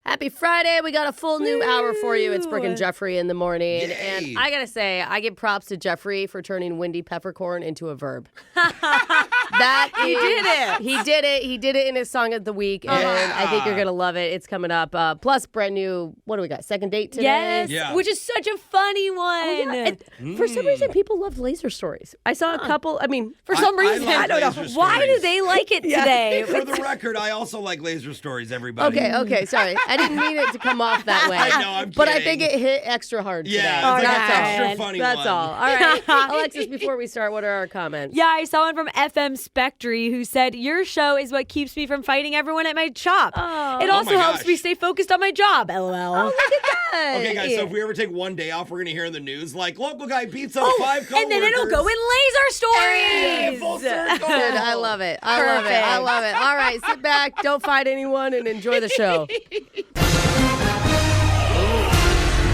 Happy Friday. We got a full new hour for you. It's Brooke and Jeffrey in the morning. Yay. And I got to say, I give props to Jeffrey for turning windy peppercorn into a verb. He did it. He did it. He did it in his song of the week. And I think you're going to love it. It's coming up. Plus, brand new, what do we got? Second date today? Yes, Yeah. which is such a funny one. Oh, yeah. For some reason, people love laser stories. I saw a couple. I mean, For some reason, like I don't know. laser Why do stories. they like it today? For the record, I also like laser stories, everybody. Okay, sorry. I didn't mean it to come off that way. I know, I'm But I kidding. think it hit extra hard Yeah, today. it's like That's an all. extra funny That's one. all. All right. Alexis, before we start, what are our comments? Yeah, I saw one from FM Spectry who said, your show is what keeps me from fighting everyone at my shop. Oh. It also my helps gosh. me stay focused on my job, LOL. Oh, look at that. Okay, guys, so if we ever take one day off, we're going to hear in the news, like, local guy beats up 5 coworkers. And then it'll go in laser stories. Full circle. Good. I love it. I love it. All right, sit back, don't fight anyone, and enjoy the show.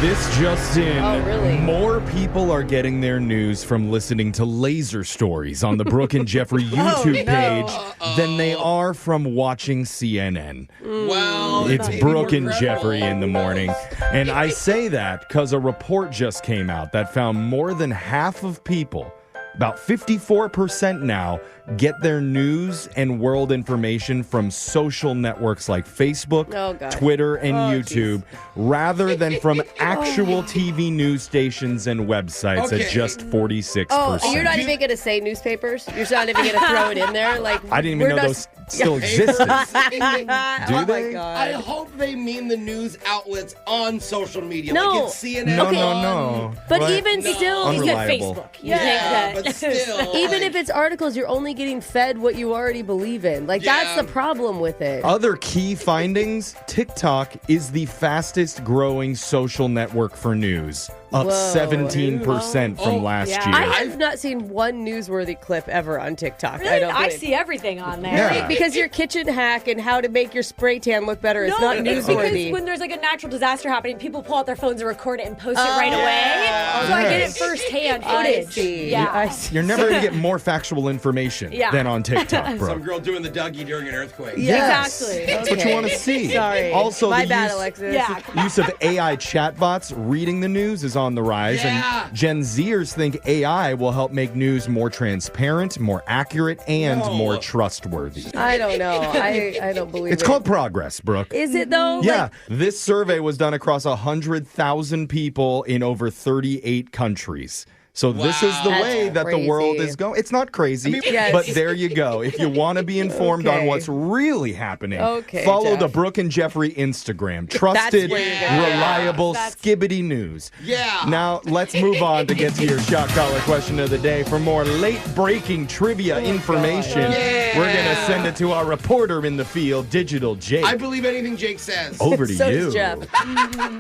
This just in, Oh, really? more people are getting their news from listening to laser stories on the Brooke and Jeffrey YouTube page than they are from watching CNN. Well, It's maybe Brooke more and credible. Jeffrey in the morning. And I say that because a report just came out that found more than half of people, about 54% now, get their news and world information from social networks like Facebook, Oh, gosh. Twitter, and Oh, YouTube, rather than from actual TV news stations and websites Okay. at just 46%. Oh, you're not even going to say newspapers? You're not even going to throw it in there? Like I didn't even we're know not- those still existed. Do Oh, they? my God. I hope they mean the news outlets on social media. No. Like it's CNN. No, Okay. no. But What? even still, You get Unreliable. Facebook. You Yeah, think that. but still. even like, if it's articles, you're only getting fed what you already believe in. Like, that's Yeah. the problem with it. Other key findings, TikTok is the fastest growing social network for news, up Whoa. 17% from last yeah. year. I have not seen one newsworthy clip ever on TikTok. I Really? don't I think. see everything on there. Yeah. Right? Because your kitchen hack and how to make your spray tan look better is not it's newsworthy. because when there's like a natural disaster happening, people pull out their phones and record it and post it right away. yeah. So I get it Yes. firsthand I footage. see. Yeah. I see. You're never going to get more factual information Yeah. than on TikTok, bro. some girl doing the Dougie during an earthquake. Yes. Exactly. That's what you want to see. Sorry. Also, My the bad, use, Alexis. Yeah. use of AI chatbots reading the news is on the rise, Yeah. and Gen Zers think AI will help make news more transparent, more accurate, and No. more trustworthy. I don't know. I don't believe It's it. called progress, Brooke. Is it though? Yeah, Like, this survey was done across 100,000 people in over 38 countries. So this is the Wow. way That's that the world crazy. is going. It's not crazy, Yes. but there you go. If you want to be informed Okay. on what's really happening, Okay, follow Jeff. the Brooke and Jeffrey Instagram. Trusted, where you're gonna go. reliable, That's- skibbity news. Yeah. Now, let's move on to get to your shot collar question of the day. For more late-breaking trivia information, Yeah. we're going to send it to our reporter in the field, Digital Jake. I believe anything Jake says. Over to so you. does Jeff.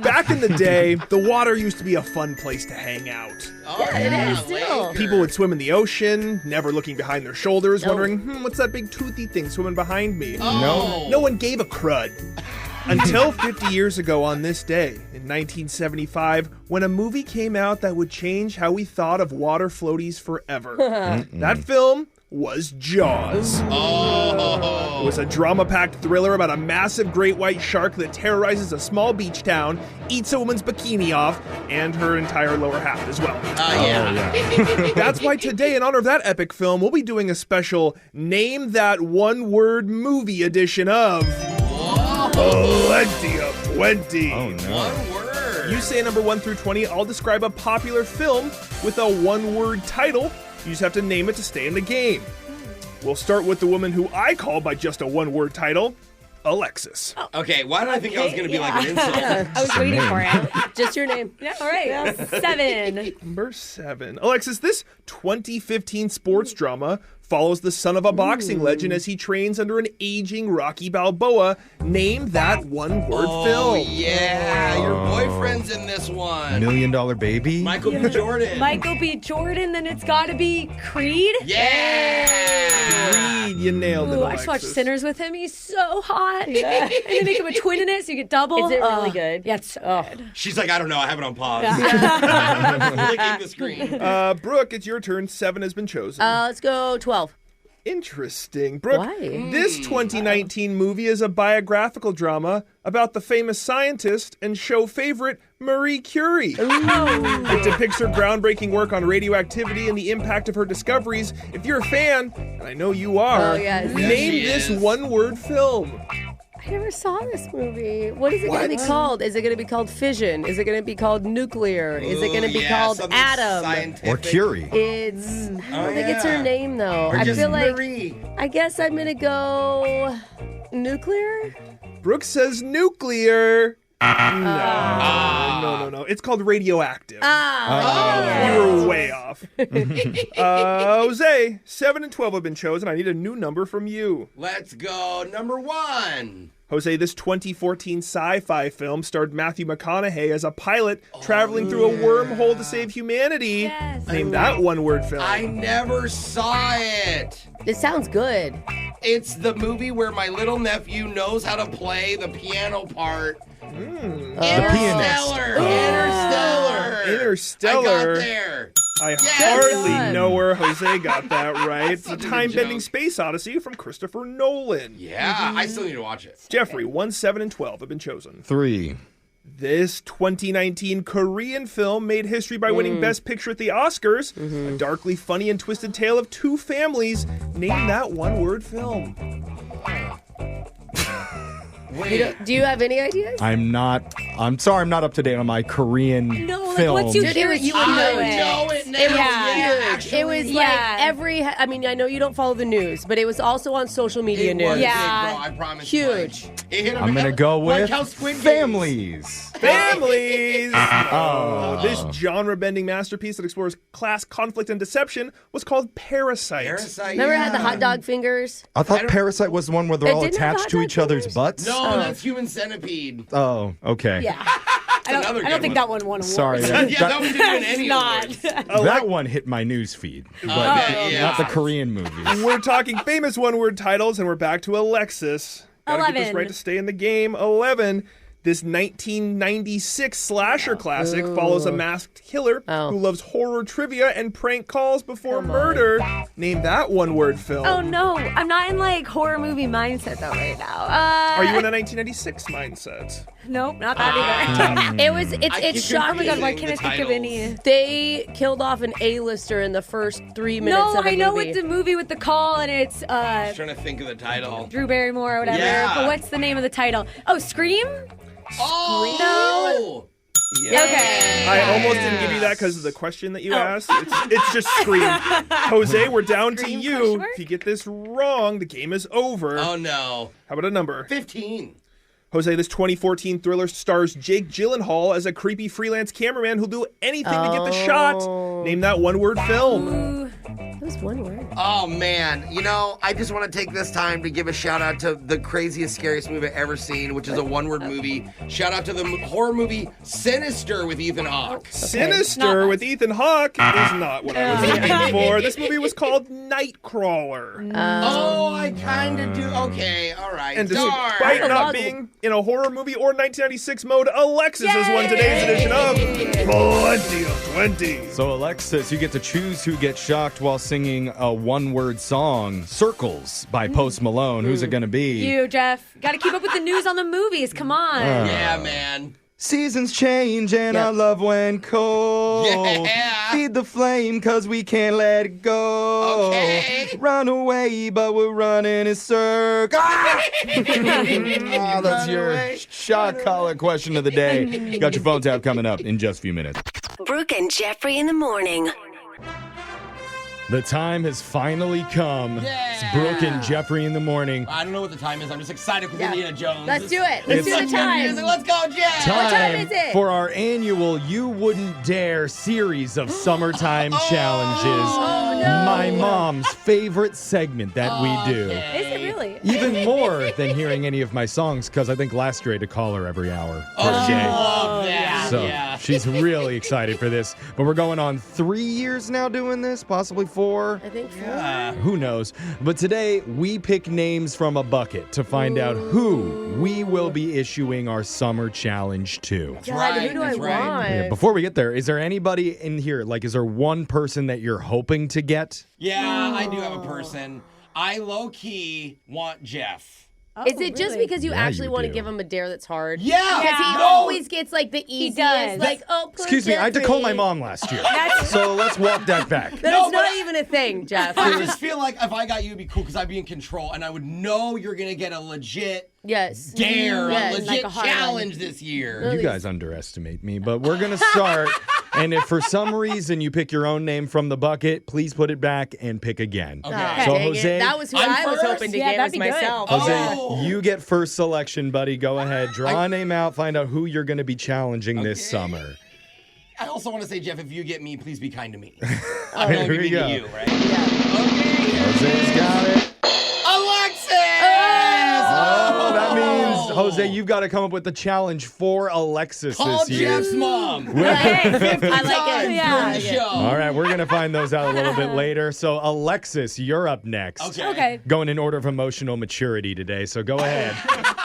Back in the day, the water used to be a fun place to hang out. Oh, it is later. still. People would swim in the ocean, never looking behind their shoulders, wondering, what's that big toothy thing swimming behind me? Oh. No one gave a crud. Until 50 years ago on this day, in 1975, when a movie came out that would change how we thought of water floaties forever. That film was Jaws. Oh. It was a drama-packed thriller about a massive great white shark that terrorizes a small beach town, eats a woman's bikini off, and her entire lower half as well. Yeah. That's why today, in honor of that epic film, we'll be doing a special Name That One-Word Movie edition of Plenty of 20. Oh, no. One word. You say number 1 through 20, I'll describe a popular film with a one-word title. You just have to name it to stay in the game. We'll start with the woman who I call by just a one-word title, Alexis. Okay, why did I think I was going to be like an insult? I was waiting for it. Just your name. Yeah, all right. 7. Number 7. Alexis, this 2015 sports drama follows the son of a boxing legend as he trains under an aging Rocky Balboa. Name that one-word Oh, film. yeah. Your boyfriend's in this one. $1 Million Baby? Michael B. Jordan. Michael B. Jordan, then it's got to be Creed. Yeah. Reed, you nailed it, Ooh, I Alexis. just watched Sinners with him. He's so hot. and they make him a twin in it, so you get double. Is it really good? Yeah, it's so good. She's like, I don't know. I have it on pause. Flicking the screen. Brooke, it's your turn. 7 has been chosen. Let's go 12. Interesting. Brooke, Why? this 2019 movie is a biographical drama about the famous scientist and show favorite Marie Curie. It depicts her groundbreaking work on radioactivity and the impact of her discoveries. If you're a fan, and I know you are, Oh, yes. name Yes, this she is. one-word film. I never saw this movie. What is it going to be called? Is it going to be called Fission? Is it going to be called Nuclear? Is it going to be called something Atom? scientific. Or Curie. It's. I don't think it's her yeah. name though. Or I just feel like. Marie. I guess I'm going to go. Nuclear? Brooke says nuclear. No. It's called radioactive. You were way off. Jose, 7 and 12 have been chosen. I need a new number from you. Let's go. Number 1. Jose, this 2014 sci-fi film starred Matthew McConaughey as a pilot traveling through a wormhole to save humanity. Yes. Name that one-word film. I never saw it. It sounds good. It's the movie where my little nephew knows how to play the piano part. Interstellar. Interstellar. I got there. I Yes. hardly Good. know where Jose got that right. It's a Such a good time-bending joke. space odyssey from Christopher Nolan. Yeah, I still need to watch it. Jeffrey, 1, 7, and 12 have been chosen. 3. This 2019 Korean film made history by winning Best Picture at the Oscars. A darkly funny and twisted tale of two families. Name that one-word film. Wait. Do you have any ideas? I'm sorry, I'm not up to date on my Korean No, like, film. once you Dude, hear it it, was you would huge. know I it. know it now. It was Yeah. huge. It was Yeah. like every. I mean, I know you don't follow the news, but it was also on social media It news. was Yeah. big, bro, I promise. Huge. Like, it hit I'm gonna go like with how Squid Games- Families! Families. This genre-bending masterpiece that explores class conflict and deception was called Parasite. Parasite. Remember it yeah. had the hot dog fingers? I thought Parasite was the one where they're It all didn't have attached hot to dog each other's fingers? butts. No, that's Human Centipede. Oh, okay. Yeah. I another don't good think one. that one won a Sorry. award. Yeah, that one didn't win any Not. awards. That one hit my news feed, but yeah. not the Korean movies. We're talking famous one-word titles, and we're back to Alexis. Gotta get this 11. right to stay in the game. 11. This 1996 slasher classic follows a masked killer who loves horror trivia and prank calls before murder. Name that one-word film. Oh no, I'm not in like horror movie mindset though right now. Are you in a 1996 mindset? Nope, not that either. It's shocking. Oh my god, why Confusing can't the I think of titles. any? They killed off an A-lister in the first 3 minutes No, of the I know movie. it's the movie with the call and it's I'm trying to think of the title. Drew Barrymore or whatever. Yeah. But what's the name of the title? Oh, Scream? Oh! Yeah. Okay. I almost didn't give you that because of the question that you asked. It's just Scream. Jose, we're down Scream, to you. question mark? If you get this wrong, the game is over. Oh no. How about a number? 15. Jose, this 2014 thriller stars Jake Gyllenhaal as a creepy freelance cameraman who'll do anything to get the shot. Name that one-word film. It was one word. Oh man, you know, I just want to take this time to give a shout out to the craziest, scariest movie I've ever seen, which is a one-word movie. Shout out to the horror movie Sinister with Ethan Hawke. Sinister Not- with Ethan Hawke is not what I was looking for. This movie was called Nightcrawler. Oh, I kind of do. Okay, all right. And Darn. despite I not love- being in a horror movie or 1996 mode, Alexis has won today's edition of Plenty of 20. So, Alexis, you get to choose who gets shocked while singing a one-word song, Circles by Post Malone. Who's it going to be? You, Jeff. Gotta keep up with the news on the movies. Come on. Yeah, man. Seasons change and I love when cold. Yeah. Feed the flame cause we can't let it go. Okay. Run away but we're running in circles. That's your away. shot collar question of the day. Got your phone tap coming up in just a few minutes. Brooke and Jeffrey in the morning. The time has finally come. It's Brooke and Jeffrey in the morning. I don't know what the time is. I'm just excited for Indiana Jones. Let's do it. Let's do the time. Let's go, Jeff. time is it? For our annual You Wouldn't Dare series of summertime challenges. Oh, no. My mom's favorite segment that we do. Is it really? Even more than hearing any of my songs, because I think last year I had to call her every hour. Oh, she Okay. loved that. So yeah. she's really excited for this. But we're going on 3 years now doing this, possibly 4. I think four. Who knows? But today we pick names from a bucket to find out who we will be issuing our summer challenge to. God, right, who do I that's right. want? Yeah, before we get there, is there anybody in here, like, is there one person that you're hoping to get? Yeah, I do have a person. I low-key want Jeff. Oh, Is it just because you Yeah, actually you want to do. give him a dare that's hard? Yeah. Because he No. always gets like the easiest. does. Like, oh, poor Excuse me, I had to call my Jeffrey. mom last year. So let's walk that back. That No, is but not even a thing, Jeff. I just feel like if I got you, it'd be cool because I'd be in control and I would know you're going to get a legit Yes. dare, Yes. a legit Like a hard one. challenge this year. You guys underestimate me, but we're going to start. And if for some reason you pick your own name from the bucket, please put it back and pick again. Okay. Oh, So, dang it. Jose- That was who I'm I was first? hoping to Yeah, get that'd was be good. myself. Jose, Oh. you get first selection, buddy. Go ahead. Draw a name out. Find out who you're going to be challenging this Okay. summer. I also want to say, Jeff, if you get me, please be kind to me. Here I'm going to we be go. to you, right? Yeah. Okay. Jose's got it. Alexis! Oh, that means, Jose, you've got to come up with the challenge for Alexis Call this year. Jeff's mom. Hey, 50 I like times it. during Yeah. the show. All right, we're going to find those out a little bit later. So, Alexis, you're up next. Okay. Going in order of emotional maturity today, so go ahead.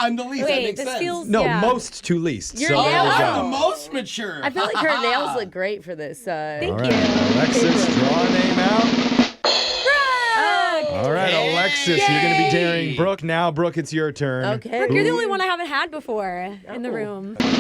I'm the least. that Wait, makes this sense. feels No, yeah. most to least. Your So there nails we I'm the go. most mature. I feel like her nails look great for this. Thank All you. right, Alexis, draw a name out. Brooke! All right, Yay! Alexis, you're going to be daring Brooke. Now, Brooke, it's your turn. Okay. Brooke, you're the only one I haven't had before in the room. Who's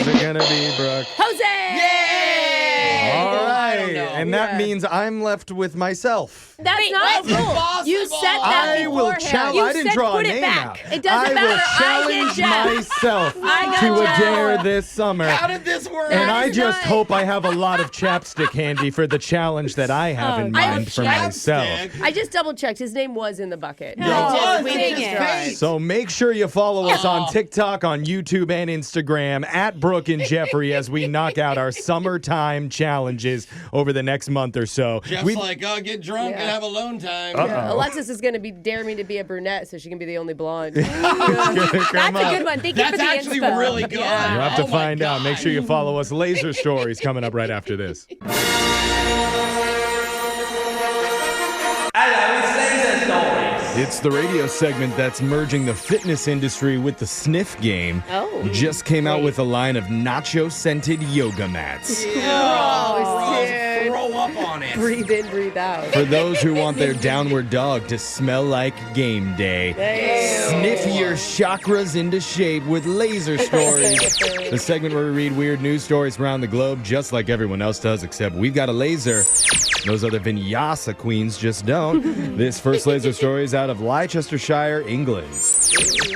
it going to be, Brooke? Jose! Yay! All I don't right, know. and that Yeah. means I'm left with myself. That's Wait, not that's cool. impossible. You said that I will beforehand. challenge. You I didn't said draw a put it name back. out. It doesn't I matter. will I challenge get Jeff. myself I got to a Jeff. dare this summer. How did this work? And I is just not- hope I have a lot of chapstick handy for the challenge that I have in Oh, I mind have for Chapstick. myself. I just double checked. His name was in the bucket. No, I it just- was. we It's didn't just try. fake. So make sure you follow us on Oh. TikTok, on YouTube, and Instagram at Brooke and Jeffrey as we knock out our summertime challenges over the next month or so. Jeff's We- like, oh, get drunk Yeah. and have alone time. Uh-oh. Alexis is going to be dare me to be a brunette so she can be the only blonde. That's a good one. Thank you That's for the actually inspo. really good. You'll have to Oh my find out. Make God. sure you follow us. Laser Stories coming up right after this. It's the radio segment that's merging the fitness industry with the sniff game. Oh. Just came out with a line of nacho-scented yoga mats. Oh, Gross. dude. Throw up on it. Breathe in, breathe out. For those who want their downward dog to smell like game day. Sniff your chakras into shape with Laser Stories. The segment where we read weird news stories around the globe just like everyone else does, except we've got a laser. Those other vinyasa queens just don't. This first laser story is out of Leicestershire, England.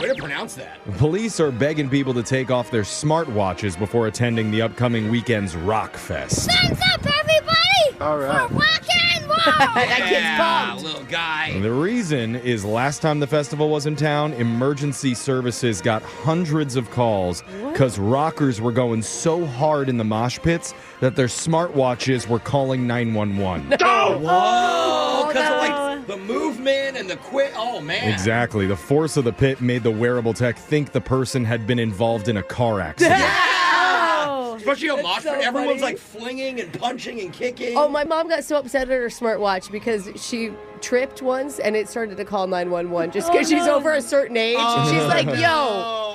Way to pronounce that. Police are begging people to take off their smartwatches before attending the upcoming weekend's Rock Fest. Hands up, everybody! All right. For rock and roll! That kid's Yeah, pumped. little guy. The reason is last time the festival was in town, emergency services got hundreds of calls because rockers were going so hard in the mosh pits that their smartwatches were calling 911. Whoa! Because no. of like the movement and the quit. Oh man. Exactly. The force of the pit made the wearable tech think the person had been involved in a car accident. Oh. Especially a mosh so pit. Everyone's funny. like flinging and punching and kicking. Oh, my mom got so upset at her smartwatch because she tripped once and it started to call 911 just because she's over a certain age. Oh, She's like, yo,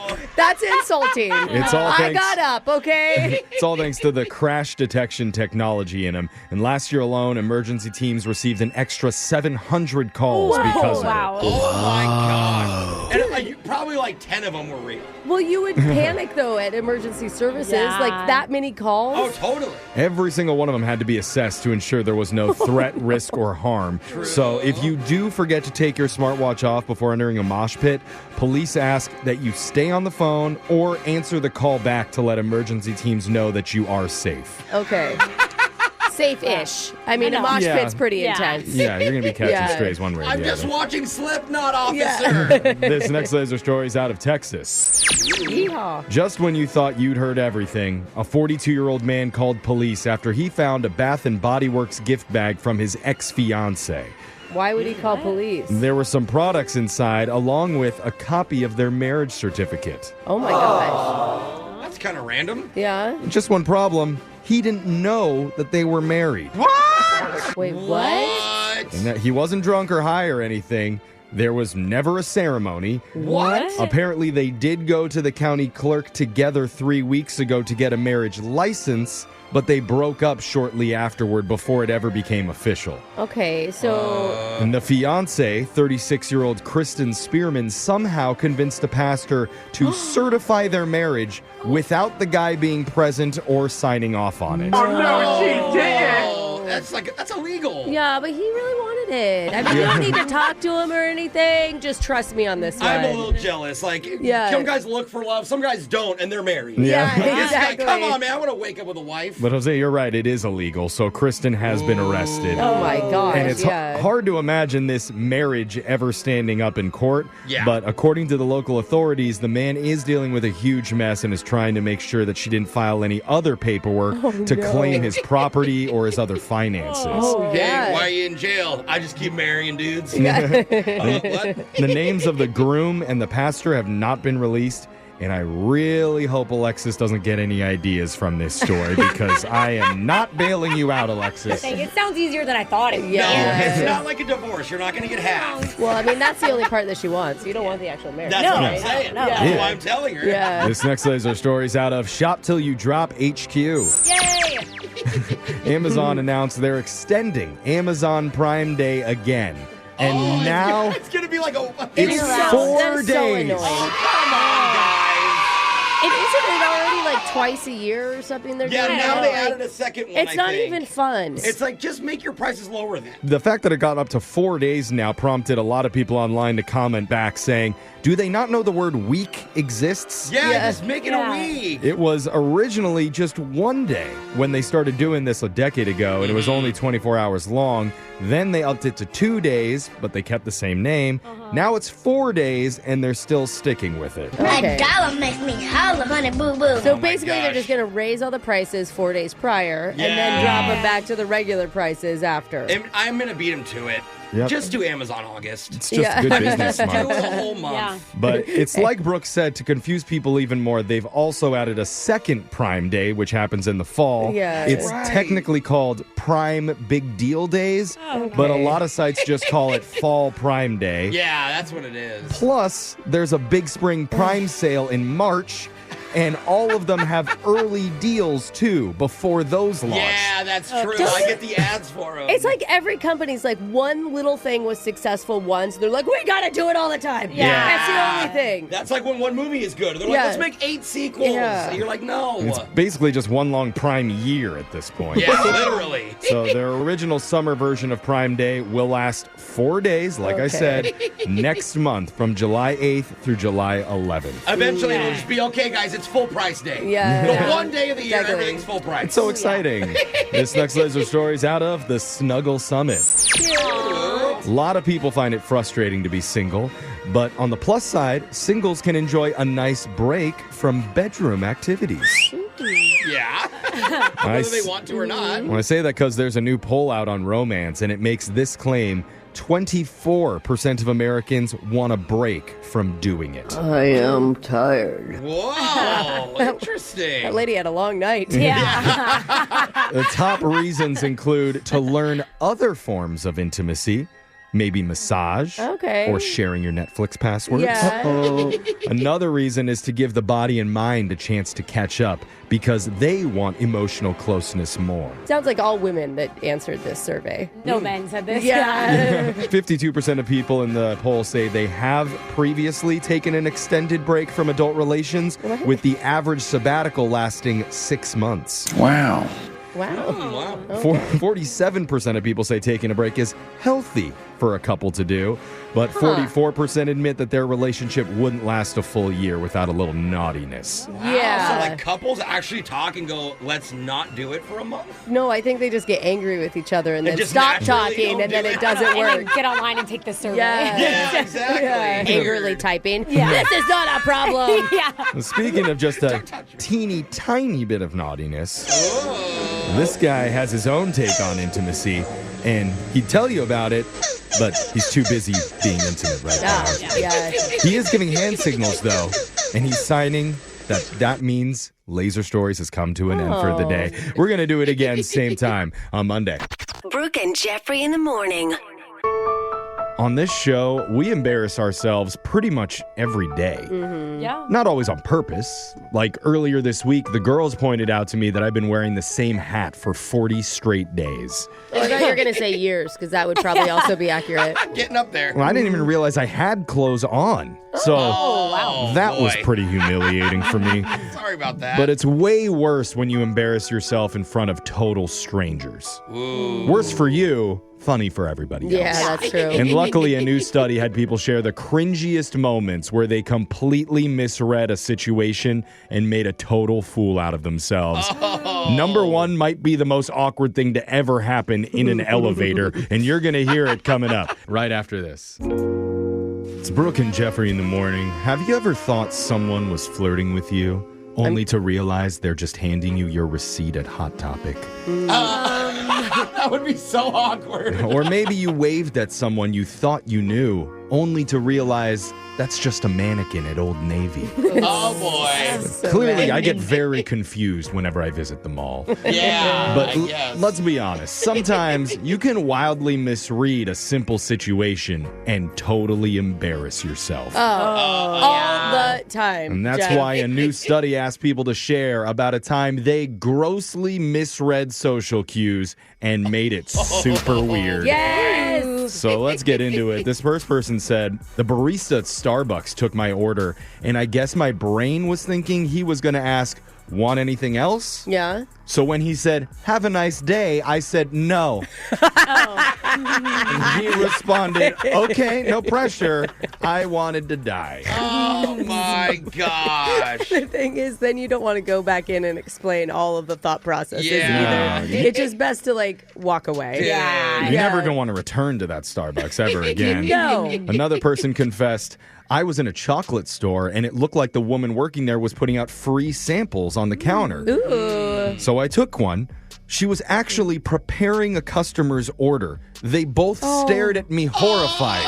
no. that's insulting. It's all I thanks- got up, okay? It's all thanks to the crash detection technology in them. And last year alone, emergency teams received an extra 700 calls because of wow. it. Oh my god. And probably like 10 of them were real. Well, you would panic, though, at emergency services. Yeah. Like, that many calls. Oh, totally. Every single one of them had to be assessed to ensure there was no threat, risk, or harm. So if you do forget to take your smartwatch off before entering a mosh pit, police ask that you stay on the phone or answer the call back to let emergency teams know that you are safe. Okay. Safe-ish. I mean, I a know. mosh Yeah. pit's pretty Yeah. intense. Yeah, you're going to be catching Yeah. strays one way or I'm the just other. watching Slipknot, officer. This next laser story is out of Texas. Yeehaw. Just when you thought you'd heard everything, a 42-year-old man called police after he found a Bath & Body Works gift bag from his ex-fiancée. Why would he call police? There were some products inside, along with a copy of their marriage certificate. Oh, my gosh. That's kind of random. Yeah? Just one problem, he didn't know that they were married. Wait, what? What? And that he wasn't drunk or high or anything. There was never a ceremony. What? Apparently, they did go to the county clerk together 3 weeks ago to get a marriage license, but they broke up shortly afterward before it ever became official. Okay, so... And the fiancé, 36-year-old Kristen Spearman, somehow convinced the pastor to certify their marriage without the guy being present or signing off on it. Oh, no, she didn't. That's illegal. Yeah, but he really wanted it. I mean, you don't need to talk to him or anything. Just trust me on this one. I'm a little jealous. Like, some guys look for love, some guys don't, and they're married. Yeah, This exactly. guy, come on, man, I want to wake up with a wife. But Jose, you're right. It is illegal. So Kristen has been arrested. Oh, my gosh, And it's hard to imagine this marriage ever standing up in court. Yeah. But according to the local authorities, the man is dealing with a huge mess and is trying to make sure that she didn't file any other paperwork to claim his property or his other finances. Oh, Hey, yeah. why are you in jail? I just keep marrying dudes. What? The names of the groom and the pastor have not been released. And I really hope Alexis doesn't get any ideas from this story because I am not bailing you out, Alexis. Dang, it sounds easier than I thought it would. No, Yeah. it's not like a divorce. You're not going to get half. Well, I mean, that's the only part that she wants. You don't want the actual marriage. That's what I'm saying. no. That's why I'm telling her. Yeah. This next laser story is out of Shop Till You Drop HQ. Yay! Amazon announced they're extending Amazon Prime Day again. And now It's going to be like it's That 4 is so days. annoying. Come on, guys. And isn't it already like twice a year or something they're Yeah, doing? now they Like, added a second one. it's I not think. even fun. It's like, just make your prices lower then. The fact that it got up to 4 days now prompted a lot of people online to comment back saying, do they not know the word week exists? Yeah, just make it a week. It was originally just 1 day when they started doing this a decade ago, and it was only 24 hours long. Then they upped it to 2 days, but they kept the same name. Now it's 4 days, and they're still sticking with it. Okay. $1 makes me holla, honey boo boo. So my basically, they're gosh. just going to raise all the prices 4 days prior and then Yeah. drop them back to the regular prices after. And I'm going to beat him to it. Yep. Just do Amazon August. It's just a good business Do month. a whole month. Yeah. But it's like Brooke said, to confuse people even more, they've also added a second Prime Day, which happens in the fall. Yeah. It's Right. technically called Prime Big Deal Days, but a lot of sites just call it Fall Prime Day. Yeah, that's what it is. Plus, there's a big spring Prime sale in March, and all of them have early deals too before those launch. Yeah, that's true. I get the ads for them. It's like every company's like one little thing was successful once. They're like, we got to do it all the time. Yeah. That's the only thing. That's like when one movie is good. They're Yeah. like, let's make 8 sequels. Yeah. And you're like, no. It's basically just one long Prime year at this point. Yeah, literally. So their original summer version of Prime Day will last 4 days, like I Okay. said, next month from July 8th through July 11th. Eventually, it'll just be, okay, guys, it's full price day. Yeah. The Yeah. one day of the year, Exactly. everything's full price. It's so exciting. This next laser story is out of the Snuggle Summit. A lot of people find it frustrating to be single, but on the plus side, singles can enjoy a nice break from bedroom activities. Yeah. I Whether they s- want to or not. Well, I say that because there's a new poll out on romance, and it makes this claim: 24% of Americans want a break from doing it. I am tired. Whoa, interesting. That lady had a long night. Yeah. The top reasons include to learn other forms of intimacy, maybe massage, Okay. or sharing your Netflix passwords. Yeah. Another reason is to give the body and mind a chance to catch up because they want emotional closeness more. Sounds like all women that answered this survey. No men said this. Yeah. 52% of people in the poll say they have previously taken an extended break from adult relations, with the average sabbatical lasting 6 months. Wow. Wow. 47% of people say taking a break is healthy for a couple to do, but 44% admit that their relationship wouldn't last a full year without a little naughtiness. Yeah. So, like, couples actually talk and go, let's not do it for a month? No, I think they just get angry with each other and They then just stop naturally talking don't and then do it it. doesn't And then work. get online and take the survey. Yeah. Yeah, exactly. Yeah. Angrily typing. Yeah. This is not a problem. Yeah. Speaking of just a teeny tiny bit of naughtiness, this guy has his own take on intimacy, and he'd tell you about it, but he's too busy being intimate right now. Yeah. He is giving hand signals, though, and he's signing that means Laser Stories has come to an end for the day. We're going to do it again, same time on Monday. Brooke and Jeffrey in the morning. on this show, we embarrass ourselves pretty much every day. Yeah. Not always on purpose. Like earlier this week, the girls pointed out to me that I've been wearing the same hat for 40 straight days. I thought you were going to say years, because that would probably also be accurate. Getting up there. Well, I didn't even realize I had clothes on. So that was pretty humiliating for me. Sorry about that. But it's way worse when you embarrass yourself in front of total strangers. Ooh. Worse for you, funny for everybody else. Yeah, that's true. And luckily, a new study had people share the cringiest moments where they completely misread a situation and made a total fool out of themselves. Number one might be the most awkward thing to ever happen in an elevator, and you're going to hear it coming up right after this. It's Brooke and Jeffrey in the morning. Have you ever thought someone was flirting with you, only to realize they're just handing you your receipt at Hot Topic? That would be so awkward. Or maybe you waved at someone you thought you knew, only to realize that's just a mannequin at Old Navy. Oh, boy. So Clearly, bad. I get very confused whenever I visit the mall. Yeah, But I guess. let's be honest, sometimes you can wildly misread a simple situation and totally embarrass yourself. All the time. And that's Jeff. why a new study asked people to share about a time they grossly misread social cues and made it super weird. Yes! So let's get into it. This first person said, the barista at Starbucks took my order, and I guess my brain was thinking he was going to ask, want anything else? Yeah. So when he said, have a nice day, I said, no. And he responded, okay, no pressure. I wanted to die. Oh, my gosh. The thing is, then you don't want to go back in and explain all of the thought processes Yeah. either. It's just best to, walk away. Yeah. You're never going to want to return to that Starbucks ever again. No. Another person confessed, I was in a chocolate store and it looked like the woman working there was putting out free samples on the counter. Ooh. So I took one. She was actually preparing a customer's order. They both stared at me horrified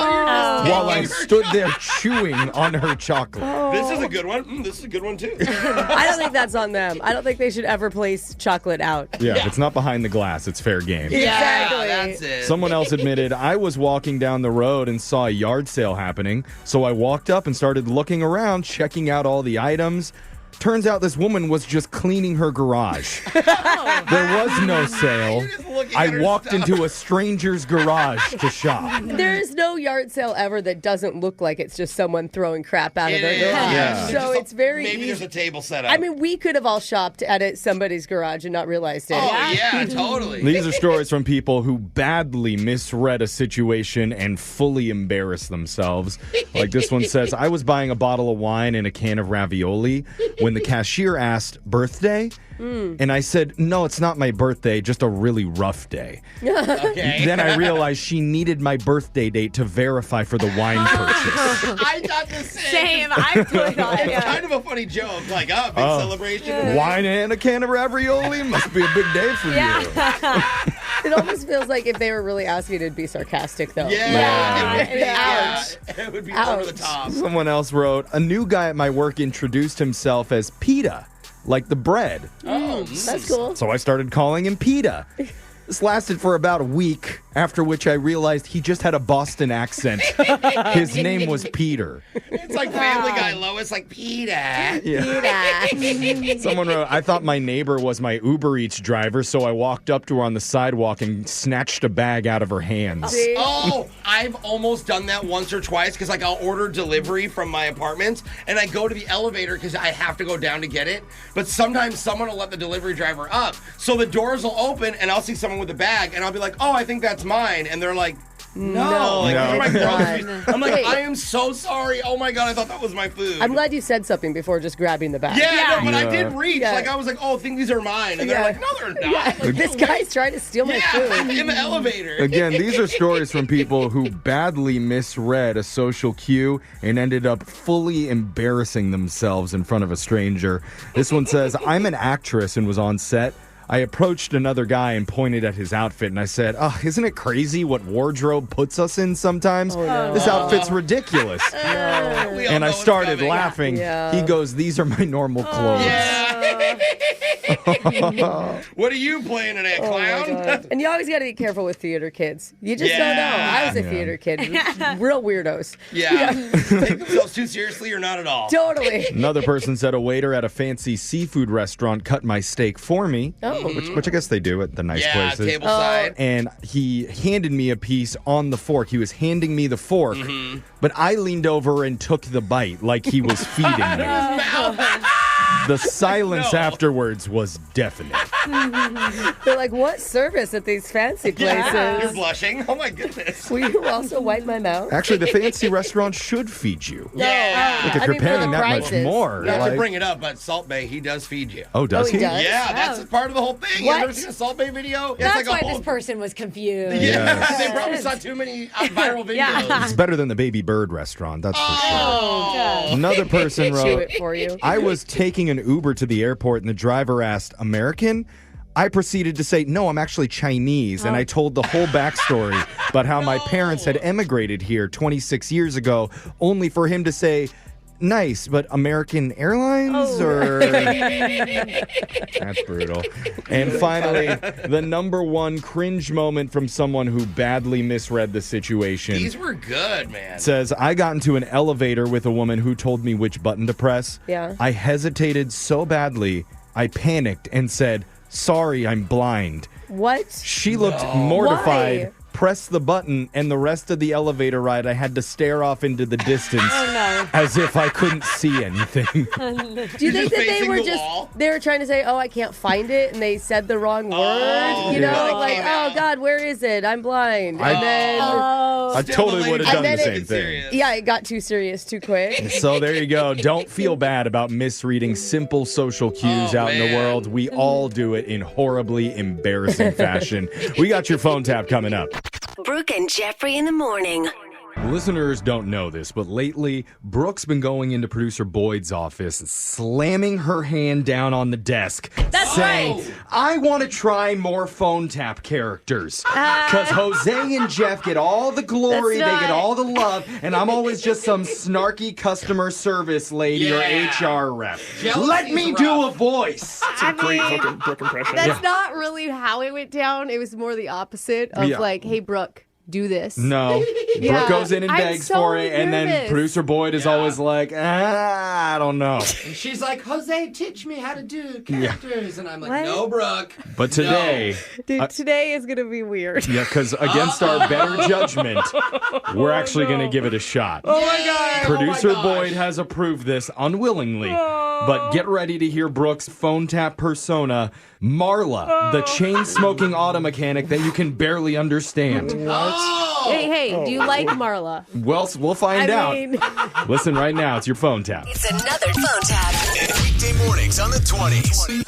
while I stood there chewing on her chocolate. This is a good one. This is a good one, too. I don't think that's on them. I don't think they should ever place chocolate out. Yeah, if it's not behind the glass, it's fair game. Exactly. That's it. Someone else admitted, I was walking down the road and saw a yard sale happening, so I walked up and started looking around, checking out all the items. Turns out this woman was just cleaning her garage. There was no sale. You're just looking at I her walked stuff. into a stranger's garage to shop. There is no yard sale ever that doesn't look like it's just someone throwing crap out of It their is. garage. Yeah. So it's very Maybe easy. there's a table set up. I mean, we could have all shopped at somebody's garage and not realized it. oh, yeah, totally. These are stories from people who badly misread a situation and fully embarrassed themselves. Like this one says, I was buying a bottle of wine and a can of ravioli when the cashier asked, birthday? And I said, no, it's not my birthday, just a really rough day. Okay. Then I realized she needed my birthday date to verify for the wine purchase. I thought the same. Same. I totally thought It's yeah. kind of a funny joke. Like, big celebration. Wine and a can of ravioli must be a big day for you. It almost feels like if they were really asking, it'd be sarcastic, though. Yeah. Ouch. It would be Ouch. over the top. Someone else wrote, a new guy at my work introduced himself as pita, like the bread. Oh, That's cool. So I started calling him Pita. This lasted for about a week, after which I realized he just had a Boston accent. His name was Peter. It's like Family Guy Lois, like Peter. Someone wrote, I thought my neighbor was my Uber Eats driver, so I walked up to her on the sidewalk and snatched a bag out of her hands. Oh, I've almost done that once or twice because I'll order delivery from my apartments and I go to the elevator because I have to go down to get it. But sometimes someone will let the delivery driver up. So the doors will open and I'll see someone with a bag and I'll be like, oh, I think that's mine. And they're like, no. Like, No. these are my groceries. God. I'm like, Wait. I am so sorry. Oh my God, I thought that was my food. I'm glad you said something before just grabbing the bag. Yeah, no, but I Yeah. did reach. Yeah. Like, I was like, oh, I think these are mine. And they're Yeah. like, no, they're not. Like, This no, guy's trying to steal my yeah, food. in the elevator. Again, these are stories from people who badly misread a social cue and ended up fully embarrassing themselves in front of a stranger. This one says, I'm an actress and was on set. I approached another guy and pointed at his outfit and I said, oh, isn't it crazy what wardrobe puts us in sometimes? This outfit's ridiculous. We all And know I what's started coming. laughing. Yeah. He goes, these are my normal clothes. Yeah. What are you playing today, Oh, my clown? God. And you always got to be careful with theater kids. You just don't know. I was a theater kid. Real weirdos. Yeah. Take themselves too seriously or not at all. Totally. Another person said a waiter at a fancy seafood restaurant cut my steak for me, which I guess they do at the nice places. Table side. And he handed me a piece on the fork. He was handing me the fork, but I leaned over and took the bite like he was feeding me. The silence afterwards was definite. They're like, what service at these fancy places? You're blushing. Oh, my goodness. Will you also wipe my mouth? Actually, the fancy restaurant should feed you. Yeah. Like if you're paying that much more. Not to bring it up, but Salt Bay, he does feed you. Oh, does he? does? Yeah, that's part of the whole thing. What? You ever seen a Salt Bay video? That's it's like why this person was confused. Yeah, they probably saw too many viral videos. Yeah. It's better than the Baby Bird restaurant, that's for sure. Oh, Another person Chew wrote, it for you. I was taking an Uber to the airport and the driver asked, American? I proceeded to say, no, I'm actually Chinese. And I told the whole backstory about how my parents had emigrated here 26 years ago, only for him to say, nice, but American Airlines? Or that's brutal. And finally, the number one cringe moment from someone who badly misread the situation. These were good, man. Says, I got into an elevator with a woman who told me which button to press. Yeah. I hesitated so badly, I panicked and said, sorry, I'm blind. What? She looked mortified, Why? pressed the button, and the rest of the elevator ride, I had to stare off into the distance as if I couldn't see anything. Do you think that they facing were the wall? they were trying to say, oh, I can't find it, and they said the wrong word? You know, yeah. like, oh, God, where is it? I'm blind. And then, I totally would have done the And then same thing. yeah, it got too serious too quick. So there you go. Don't feel bad about misreading simple social cues out in the man. world. We all do it in horribly embarrassing fashion. We got your phone tap coming up. Brooke and Jeffrey in the morning. Listeners don't know this, but lately, Brooke's been going into producer Boyd's office and slamming her hand down on the desk. That's saying, right. I want to try more phone tap characters. Because Jose and Jeff get all the glory, they That's get not- all the love, and I'm always just some snarky customer service lady Yeah. or HR rep. Jealousy's Let me rough. do a voice. It's a great fucking Brooke impression. That's not really how it went down. It was more the opposite of like, hey, Brooke, do this. No. Yeah. Brooke goes in and I'm begs so for it, and then nervous. producer Boyd is always like, I don't know. And she's like, Jose, teach me how to do characters. And I'm like, What? no, Brooke. But today, Dude, today is going to be weird. yeah, because against our better judgment, we're actually going to give it a shot. Oh, my God. Producer Oh, my gosh. Boyd has approved this unwillingly, but get ready to hear Brooke's phone tap persona, Marla, the chain-smoking auto mechanic that you can barely understand. Oh. Hey, do you like Marla? Well, we'll find out. mean, Listen right now. It's your phone tap. It's another phone tap. Weekday mornings on the 20s.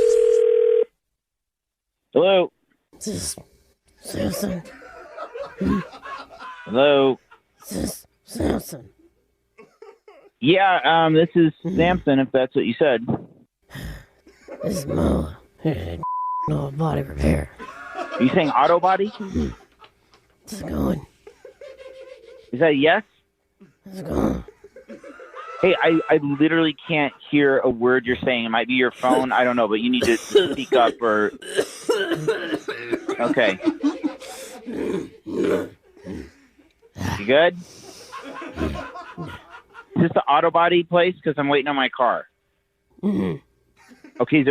Hello. Samson. Hello. Samson. Yeah, this is Samson, if that's what you said. This is Marla. No body repair. Are you saying auto body? How's it going? Is that a yes? How's it going? Hey, I literally can't hear a word you're saying. It might be your phone. I don't know, but you need to speak up or... Okay. You good? Is this the auto body place? Because I'm waiting on my car. Okay, is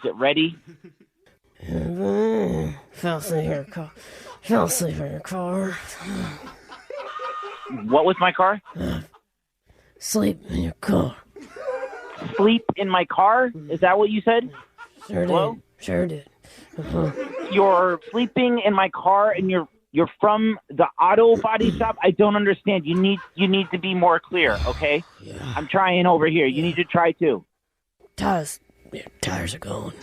it ready? Fell asleep in your car. Fell asleep in your car. What was my car? Sleep in your car. Sleep in my car? Is that what you said? Sure did. Hello? Sure did. You're sleeping in my car and you're from the auto body shop? I don't understand. You need to be more clear, okay? Yeah. I'm trying over here. You need to try too. Tires are going.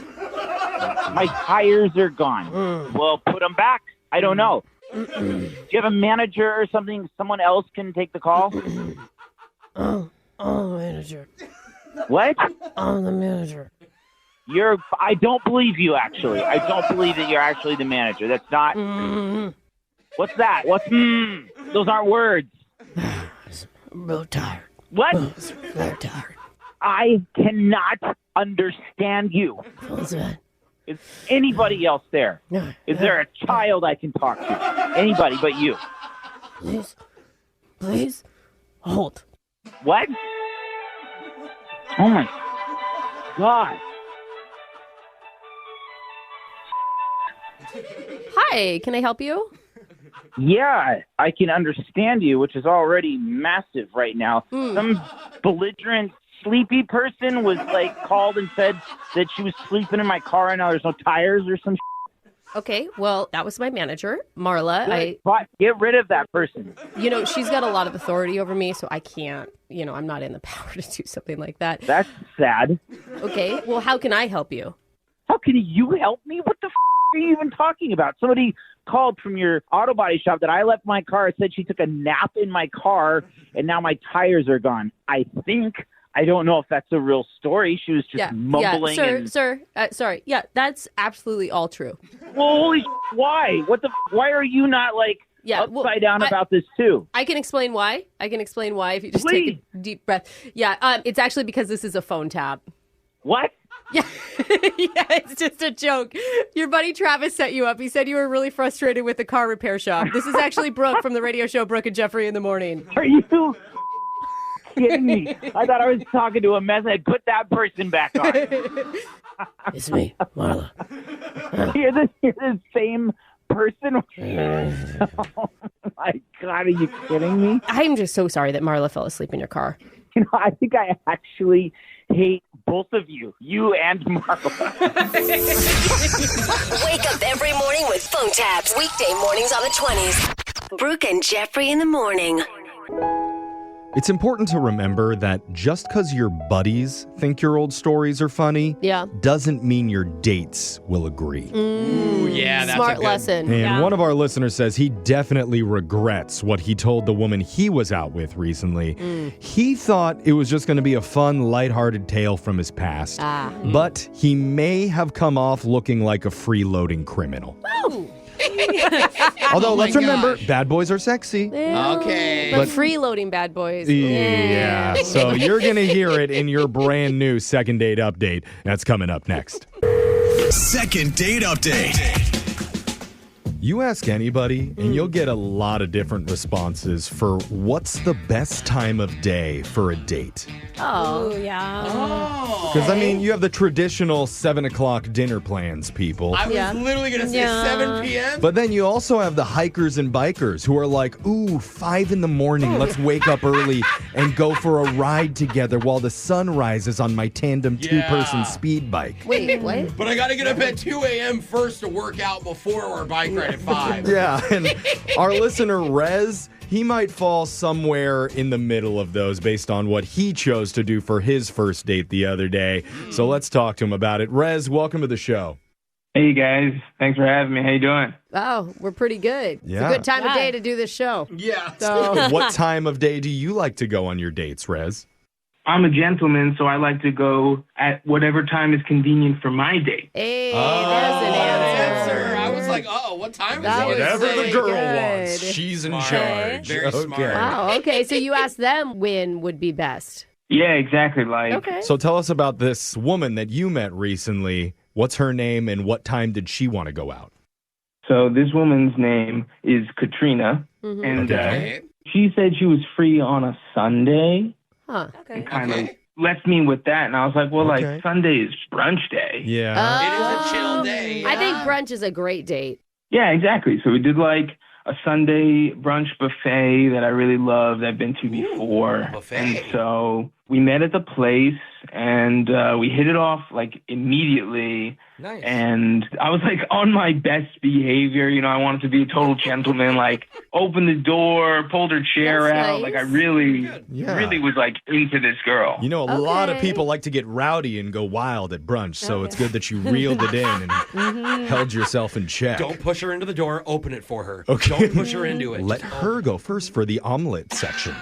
My tires are gone. Well, put them back. I don't know. Do you have a manager or something? Someone else can take the call? I'm the manager. What? I'm the manager. I don't believe you, actually. I don't believe that you're actually the manager. That's not... What's that? Those aren't words. I'm real tired. What? Very tired. I cannot understand you. Is anybody else there? Is there a child I can talk to? Anybody but you. Please, hold. What? Oh my God. Hi, can I help you? Yeah, I can understand you, which is already massive right now. Some belligerent, sleepy person was called and said that she was sleeping in my car and now there's no tires or some Okay, well, that was my manager, Marla. Get rid of that person. She's got a lot of authority over me, so I can't, I'm not in the power to do something like that. That's sad. Okay, well, how can I help you? How can you help me? What the are you even talking about? Somebody called from your auto body shop that I left my car, said she took a nap in my car, and now my tires are gone. I don't know if that's a real story. She was just mumbling. Sorry. Yeah, that's absolutely all true. Well, holy why? Why are you not upside down about this too? I can explain why. If you just take a deep breath. Yeah, it's actually because this is a phone tap. What? Yeah. Yeah, it's just a joke. Your buddy Travis set you up. He said you were really frustrated with the car repair shop. This is actually Brooke from the radio show Brooke and Jeffrey in the Morning. Are you kidding me? I thought I was talking to a mess. I put that person back on. It's me, Marla. You're the same person? Oh my God, are you kidding me? I'm just so sorry that Marla fell asleep in your car. I think I actually hate both of you and Marla. Wake up every morning with phone taps. Weekday mornings on the 20s. Brooke and Jeffrey in the Morning. It's important to remember that just because your buddies think your old stories are funny doesn't mean your dates will agree. Ooh, yeah, that's smart a good lesson. And one of our listeners says he definitely regrets what he told the woman he was out with recently. He thought it was just going to be a fun, lighthearted tale from his past. But he may have come off looking like a freeloading criminal. Although, let's remember, bad boys are sexy. Okay. But freeloading bad boys. Yeah. So you're going to hear it in your brand new second date update. That's coming up next. Second date update. You ask anybody, and you'll get a lot of different responses for what's the best time of day for a date. Oh, yeah. Because, you have the traditional 7 o'clock dinner plans, people. I was literally going to say 7 p.m. But then you also have the hikers and bikers who are like, 5 in the morning, let's wake up early and go for a ride together while the sun rises on my tandem two-person speed bike. Wait, what? But I got to get up at 2 a.m. first to work out before our bike ride at 5. Yeah, and our listener, Rez, he might fall somewhere in the middle of those based on what he chose to do for his first date the other day. So let's talk to him about it. Rez, welcome to the show. Hey, guys. Thanks for having me. How you doing? Oh, we're pretty good. Yeah. It's a good time of day to do this show. Yeah. So What time of day do you like to go on your dates, Rez? I'm a gentleman, so I like to go at whatever time is convenient for my date. Hey, there's an answer. I was like, what time is That it? was Whatever the very girl good. wants, she's in Smart. charge. Very smart. Wow, okay. So you asked them when would be best. Yeah, exactly. Okay. So tell us about this woman that you met recently. What's her name and what time did she want to go out? So this woman's name is Katrina, and she said she was free on a Sunday. Huh. And kind of left me with that, and I was like, well, like, Sunday is brunch day. Yeah. It is a chill day. I think brunch is a great date. Yeah, exactly. So we did like a Sunday brunch buffet that I really loved. I've been to before. Buffet. And so we met at the place, and we hit it off like immediately. Nice. And I was like on my best behavior. I wanted to be a total gentleman, like opened the door, pulled her chair That's out. nice. Like I really was like into this girl. A lot of people like to get rowdy and go wild at brunch, so it's good that you reeled it in and held yourself in check. Don't push her into the door. Open it for her. Okay. Don't push her into it. Let her go first for the omelet section.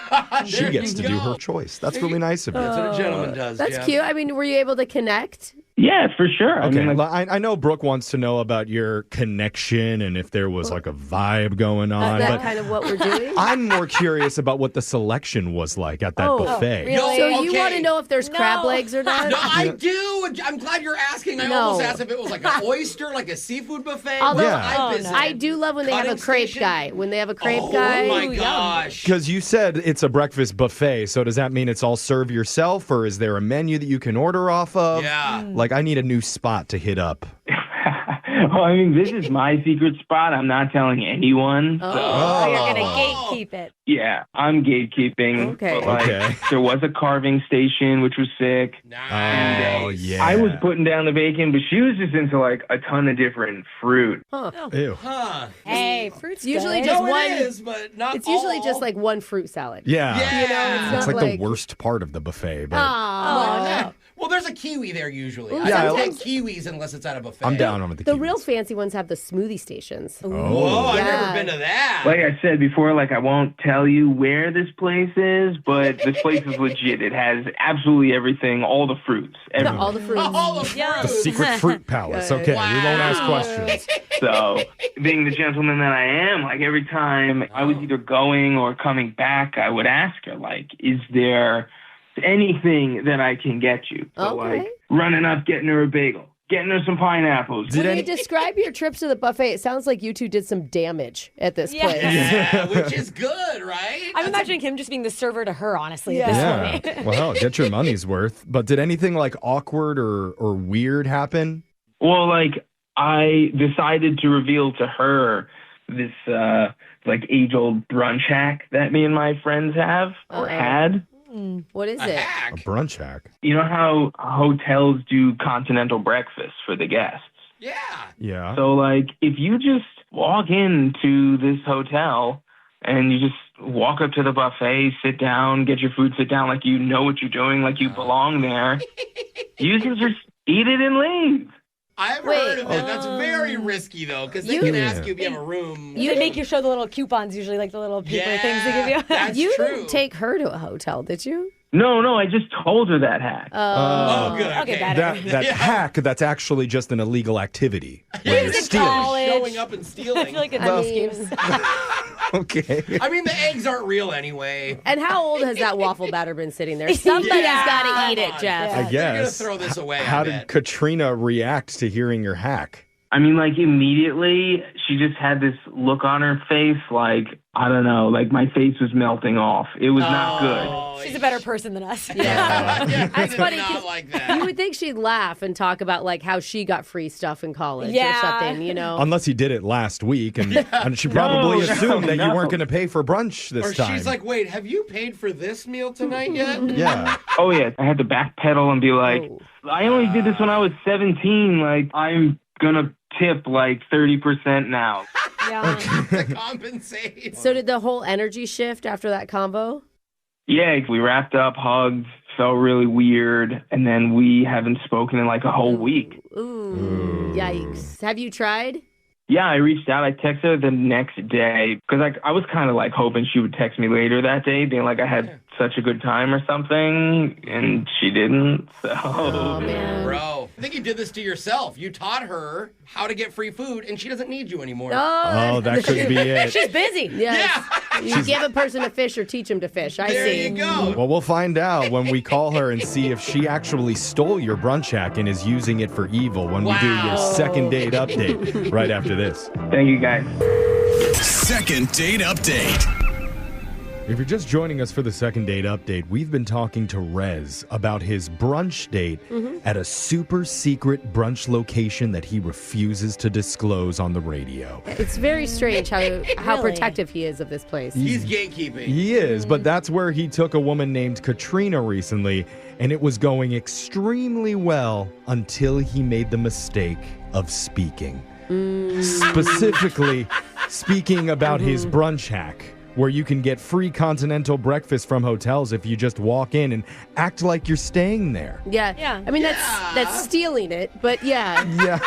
She gets to do her choice. That's really nice of you. That's what a gentleman does. That's cute. Were you able to connect Yeah, for sure. Okay, I mean, I know Brooke wants to know about your connection and if there was like a vibe going on. Is that but kind of what we're doing? I'm more curious about what the selection was like at that buffet. really? So No, you okay. want to know if there's crab legs or not? No, I do. I'm glad you're asking. I almost asked if it was like an oyster, like a seafood buffet. Although Yeah. I do love when they have a Cutting crepe station? guy. When they have a crepe guy. Oh my gosh. Because you said it's a breakfast buffet, so does that mean it's all serve yourself, or is there a menu that you can order off of? Yeah. Like, I need a new spot to hit up. well, I mean, this is my secret spot. I'm not telling anyone. So, Oh, you're going to gatekeep it. yeah, I'm gatekeeping. Okay. But, like, Okay. there was a carving station, which was sick. Nice. Oh, yeah. I was putting down the bacon, but she was just into like a ton of different fruit. Ew. Huh. Hey, fruit's usually good. just No, one. it is, but not It's usually all. just like one fruit salad. Yeah. Yeah. You know, it's It's not like the worst part of the buffet, but Oh, no. Well, there's a kiwi there usually. Ooh, I don't sometimes- take kiwis unless it's at a buffet. I'm down on the The kiwis. real fancy ones have the smoothie stations. Whoa, I've Yeah. never been to that. Like I said before, like I won't tell you where this place is, but this place is legit. It has absolutely everything, all the fruits, everything. All the fruits. All of Yeah. The secret fruit palace. Okay, we won't ask questions. So, being the gentleman that I am, like every time I was either going or coming back, I would ask her, like, is there anything that I can get you? So, Okay. like, running up, getting her a bagel, getting her some pineapples. When you describe your trips to the buffet, it sounds like you two did some damage at this Yeah. place. Yeah, which is good, right? I'm imagining him just being the server to her, honestly, Yeah. at this Yeah. point. Well, get your money's worth. But did anything like awkward or weird happen? Well, like, I decided to reveal to her this, like, age-old brunch hack that me and my friends have or had. What is A it? hack. A brunch hack. You know how hotels do continental breakfast for the guests? Yeah. Yeah. So, like, if you just walk into this hotel and you just walk up to the buffet, sit down, get your food, sit down like you know what you're doing, like you belong there, you can just eat it and leave. I've Wait, heard of it. That's very risky, though, because they can ask you if you have a room. They make you show the little coupons, usually, like the little paper things they give you. That's You true. didn't take her to a hotel, did you? No, I just told her that hack. Oh, good. Okay, better. That hack, that's actually just an illegal activity. Where you're was in stealing. college. Showing up and I stealing. feel like it's I an mean- excuse. Okay. I mean, the eggs aren't real anyway. And how old has that waffle batter been sitting there? Somebody's Yeah. got to eat it, Come on. Jeff. I They're gonna guess. throw this away. How I did bet. Katrina react to hearing your hack? I mean, like, immediately, she just had this look on her face, like, I don't know, like my face was melting off. It was not good. Oh, She's a better person than us. Yeah, That's did funny, not 'cause like that. You would think she'd laugh and talk about like how she got free stuff in college or Yeah. something, you know? Unless he did it last week, and she probably No, assumed that you no. weren't going to pay for brunch this Or time. she's like, wait, have you paid for this meal tonight yet? yeah. Oh, yeah, I had to backpedal and be like, I only did this when I was 17. Like, I'm going to tip like 30% now. Yeah. To compensate. So did the whole energy shift after that combo? Yeah, we wrapped up, hugged, felt really weird, and then we haven't spoken in like a whole week. Ooh, yikes. Have you tried? Yeah, I reached out. I texted her the next day because I was kind of like hoping she would text me later that day, being like I had such a good time or something, and she didn't. So, Oh, man. Bro, I think you did this to yourself. You taught her how to get free food, and she doesn't need you anymore. Oh, that could be it. She's busy. Yes. You give a person a fish or teach them to fish. I There see. you go. Well, we'll find out when we call her and see if she actually stole your brunch hack and is using it for evil when we do your Wow. second date update right after this. thank you guys. Second date update. If you're just joining us for the second date update, we've been talking to Rez about his brunch date at a super secret brunch location that he refuses to disclose on the radio. It's very strange how Really? protective he is of this place. He's gatekeeping. He is, but that's where he took a woman named Katrina recently, and it was going extremely well until he made the mistake of speaking. Specifically, speaking about his brunch hack. where you can get free continental breakfast from hotels if you just walk in and act like you're staying there. Yeah. I mean, that's stealing it, but yeah. Yeah.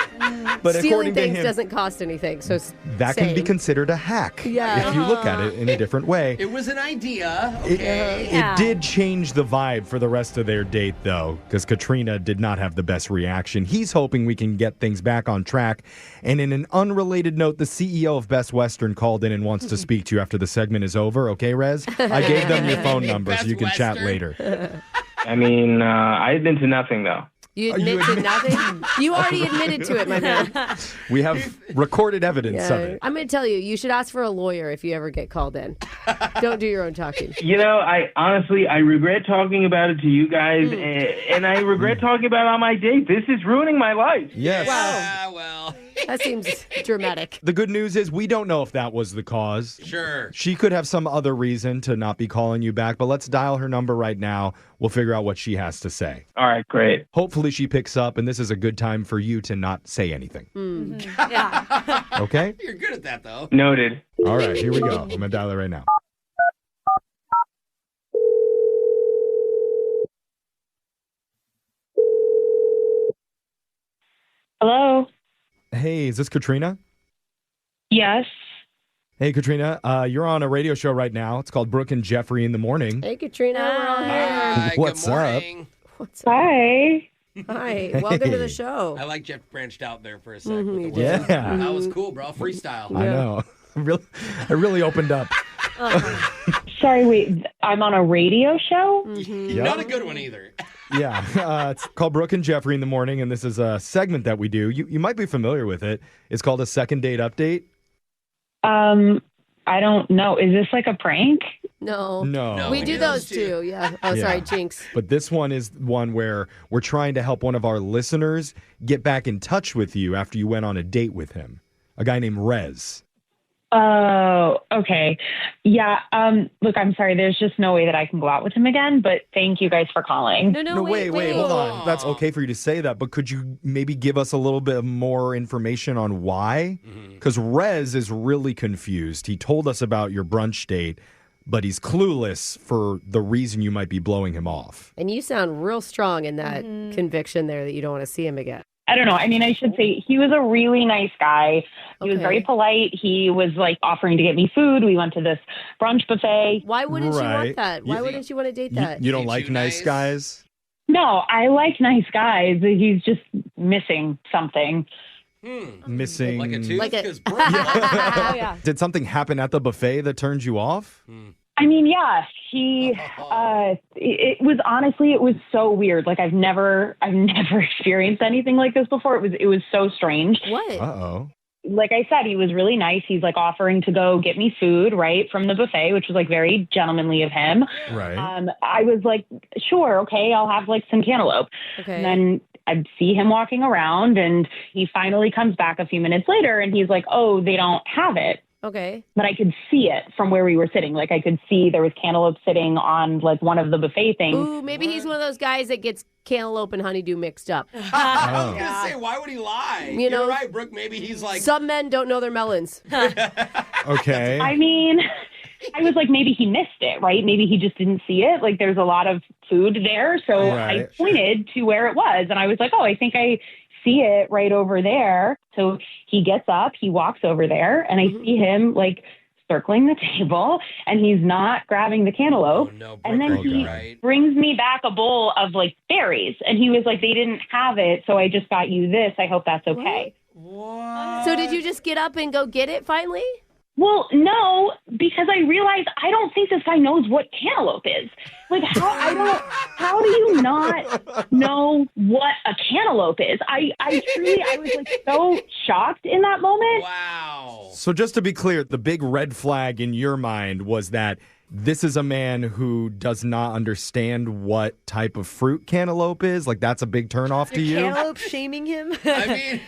But Stealing according to things him, doesn't cost anything, so that can be considered a hack if you look at it in a different way. It was an idea. Okay. It did change the vibe for the rest of their date, though, because Katrina did not have the best reaction. He's hoping we can get things back on track. And in an unrelated note, the CEO of Best Western called in and wants to speak to you after the segment is over. Okay, Rez? I gave them your phone number so you can chat later. I mean, I admit to nothing, though. You admit to nothing? You already admitted to it, my man. We have recorded evidence of it. I'm going to tell you, you should ask for a lawyer if you ever get called in. Don't do your own talking. You know, I regret talking about it to you guys, and I regret talking about it on my date. This is ruining my life. Yes. Wow. Well. That seems dramatic. The good news is we don't know if that was the cause. Sure. She could have some other reason to not be calling you back, but let's dial her number right now. We'll figure out what she has to say. All right, great. Hopefully she picks up, and this is a good time for you to not say anything. Yeah. Okay? You're good at that, though. Noted. All right, here we go. I'm going to dial it right now. Hello? Hey, is this Katrina? Yes. Hey, Katrina, you're on a radio show right now. It's called Brooke and Jeffrey in the Morning. Hey, Katrina, we're all here. Hi, What's good morning. What's up? Hi. Hi, welcome to the show. I like Jeff branched out there for a second. Mhm, you with the did. whistle. Yeah. That was cool, bro. Freestyle. I know. I really opened up. Sorry, wait. I'm on a radio show? Yep. Not a good one either. Yeah, it's called Brooke and Jeffrey in the Morning, and this is a segment that we do. You might be familiar with it. It's called a second date update. I don't know. Is this like a prank? No. No. We do those too, yeah. Oh, sorry, Yeah. Jinx. But this one is one where we're trying to help one of our listeners get back in touch with you after you went on a date with him. A guy named Rez. Oh, okay. Yeah. Look, I'm sorry. There's just no way that I can go out with him again, but thank you guys for calling. No, wait, hold on. That's okay for you to say that, but could you maybe give us a little bit more information on why? Because Rez is really confused. He told us about your brunch date, but he's clueless for the reason you might be blowing him off. And you sound real strong in that conviction there that you don't want to see him again. I don't know. I mean, I should say he was a really nice guy. He was very polite. He was like offering to get me food. We went to this brunch buffet. Why wouldn't you want Right. that? Why wouldn't you want to date that? You don't like nice guys? No, I like nice guys. He's just missing something. Missing. Like a tooth? Like a- 'Cause Brooke- Oh, yeah. Did something happen at the buffet that turned you off? I mean, yeah, it was honestly, it was so weird. Like I've never experienced anything like this before. It was so strange. What? Uh-oh. Like I said, he was really nice. He's like offering to go get me food, right, from the buffet, which was like very gentlemanly of him. Right. I was like, sure, okay, I'll have like some cantaloupe. Okay. And then I'd see him walking around and he finally comes back a few minutes later and he's like, oh, they don't have it. Okay. But I could see it from where we were sitting. Like I could see there was cantaloupe sitting on like one of the buffet things. Ooh, maybe he's one of those guys that gets cantaloupe and honeydew mixed up. I was going to say, why would he lie? You know, You're right, Brooke. Maybe he's like... Some men don't know their melons. Okay. I mean, I was like, maybe he missed it, right? Maybe he just didn't see it. Like there's a lot of food there. So Right. I pointed to where it was and I was like, oh, I think I see it right over there. So he gets up, he walks over there and I see him like circling the table and he's not grabbing the cantaloupe. Oh, no, and then Brooke, he right. brings me back a bowl of like berries and he was like, they didn't have it. So I just got you this. I hope that's okay. What? So did you just get up and go get it finally? Well, no, because I realized I don't think this guy knows what cantaloupe is. Like, how do you not know what a cantaloupe is? I was like so shocked in that moment. Wow. So just to be clear, the big red flag in your mind was that this is a man who does not understand what type of fruit cantaloupe is? Like that's a big turnoff to you? Cantaloupe shaming him? I mean...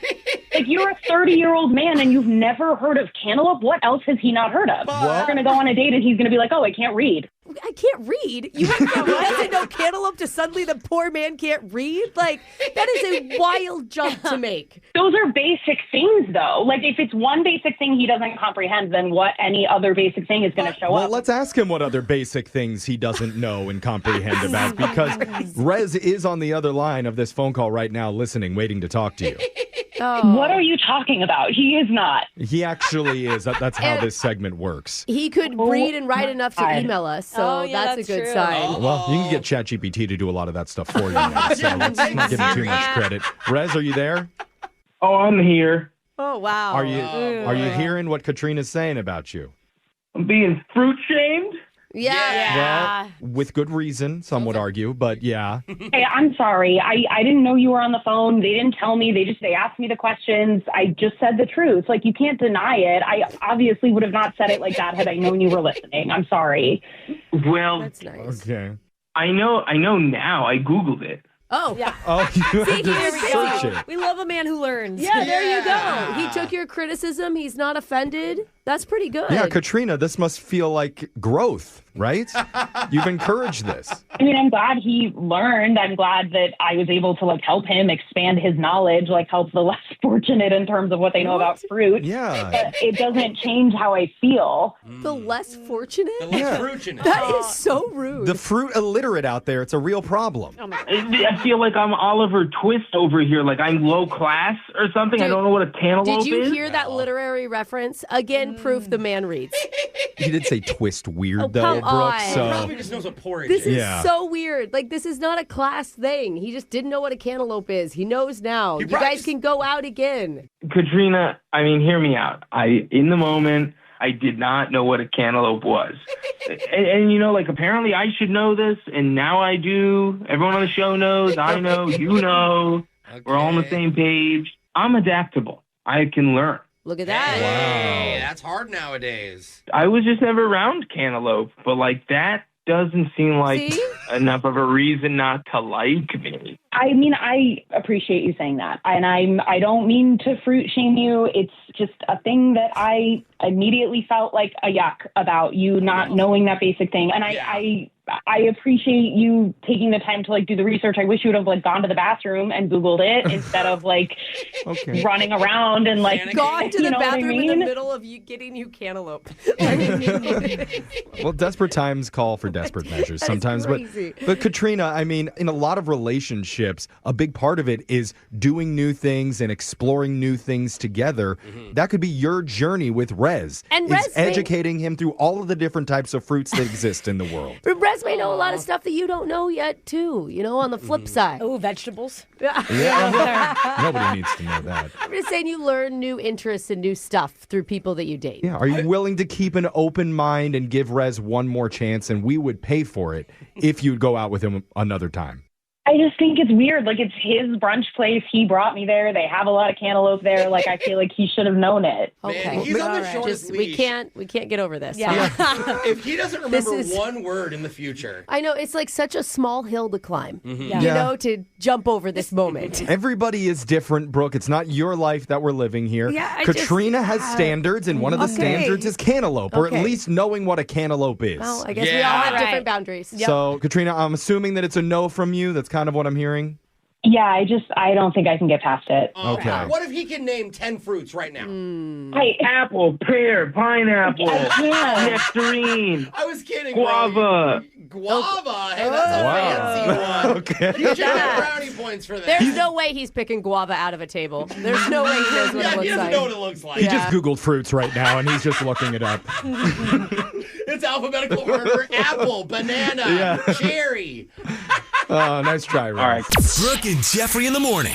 Like, you're a 30-year-old man and you've never heard of cantaloupe. What else has he not heard of? We're going to go on a date and he's going to be like, oh, I can't read. I can't read. You went from doesn't know cantaloupe to suddenly the poor man can't read? Like, that is a wild jump to make. Those are basic things, though. Like, if it's one basic thing he doesn't comprehend, then what any other basic thing is going to show Well, up? let's ask him what other basic things he doesn't know and comprehend about, because Rez is on the other line of this phone call right now, listening, waiting to talk to you. What are you talking about? He is not. He actually is. That's how this segment works. He could read and write enough to email us, so that's a good true. sign. Well, you can get ChatGPT to do a lot of that stuff for you now, so let's not give him too much credit. Rez, are you there? Oh, I'm here. Oh, wow. Are you hearing what Katrina's saying about you? I'm being fruit shamed? Yeah. Well, with good reason, some would argue, but yeah. Hey, I'm sorry. I didn't know you were on the phone. They didn't tell me. They asked me the questions. I just said the truth. Like, you can't deny it. I obviously would have not said it like that had I known you were listening. I'm sorry. Well, That's nice. Okay. I know now. I Googled it. Oh, yeah. Oh, you have to Here we search go. it. We love a man who learns. Yeah, there you go. He took your criticism. He's not offended. That's pretty good. Yeah, Katrina, this must feel like growth, right? You've encouraged this. I mean, I'm glad he learned. I'm glad that I was able to, like, help him expand his knowledge, like, help the less fortunate in terms of what they know about fruit. Yeah. But it doesn't change how I feel. The less fortunate? The less fortunate. That is so rude. The fruit illiterate out there, it's a real problem. I feel like I'm Oliver Twist over here, like I'm low class or something. Dude, I don't know what a cantaloupe Did you is. hear that literary reference? Again, proof the man reads. He did say twist weird, though, come Brooke, on. so... Probably just knows what porridge This is. is so weird. Like, this is not a class thing. He just didn't know what a cantaloupe is. He knows now. You guys can go out again. Katrina, I mean, hear me out. In the moment, I did not know what a cantaloupe was. and, you know, like, apparently I should know this, and now I do. Everyone on the show knows. I know. You know. Okay. We're all on the same page. I'm adaptable. I can learn. Look at that. Hey, that's hard nowadays. I was just never around cantaloupe, but, like, that doesn't seem like enough of a reason not to like me. I mean, I appreciate you saying that. And I don't mean to fruit shame you. It's just a thing that I immediately felt like a yuck about you not knowing that basic thing. And I appreciate you taking the time to, like, do the research. I wish you would have, like, gone to the bathroom and Googled it instead of, like, running around and, like, gone to the bathroom in the mean? middle of you getting you cantaloupe. Well, desperate times call for desperate measures sometimes. crazy. But Katrina, I mean, in a lot of relationships, a big part of it is doing new things and exploring new things together. That could be your journey with Rez. And It's Rez may- educating him through all of the different types of fruits that exist in the world. Rez may know a lot of stuff that you don't know yet, too, you know, on the flip side. Oh, vegetables. Yeah. Nobody needs to know that. I'm just saying you learn new interests and new stuff through people that you date. Yeah. Are you willing to keep an open mind and give Rez one more chance, and we would pay for it if you'd go out with him another time? I just think it's weird. Like, it's his brunch place. He brought me there. They have a lot of cantaloupe there. Like, I feel like he should have known it. Okay. Man, he's on the shortest leash. We can't get over this. Yeah. If he doesn't remember one word in the future. I know, it's like such a small hill to climb, you Yeah. know, to jump over this moment. Everybody is different, Brooke. It's not your life that we're living here. Yeah, Katrina has standards, and one of the standards is cantaloupe, or at Okay. least knowing what a cantaloupe is. Well, I guess we all have different boundaries. So, Katrina, I'm assuming that it's a no from you. That's kind of what I'm hearing. Yeah, I don't think I can get past it. Okay. What if he can name 10 fruits right now? Apple, pear, pineapple, nectarine. I was kidding. Guava. Guava? Hey, that's a fancy one. Okay. You should get brownie points for that. There's no way he's picking guava out of a table. There's no way he knows what it he looks doesn't like. know what it looks like. He just Googled fruits right now, and he's just looking it up. It's alphabetical order. Apple, banana, cherry. Oh, nice try, Ryan. All right. Brooke and Jeffrey in the morning.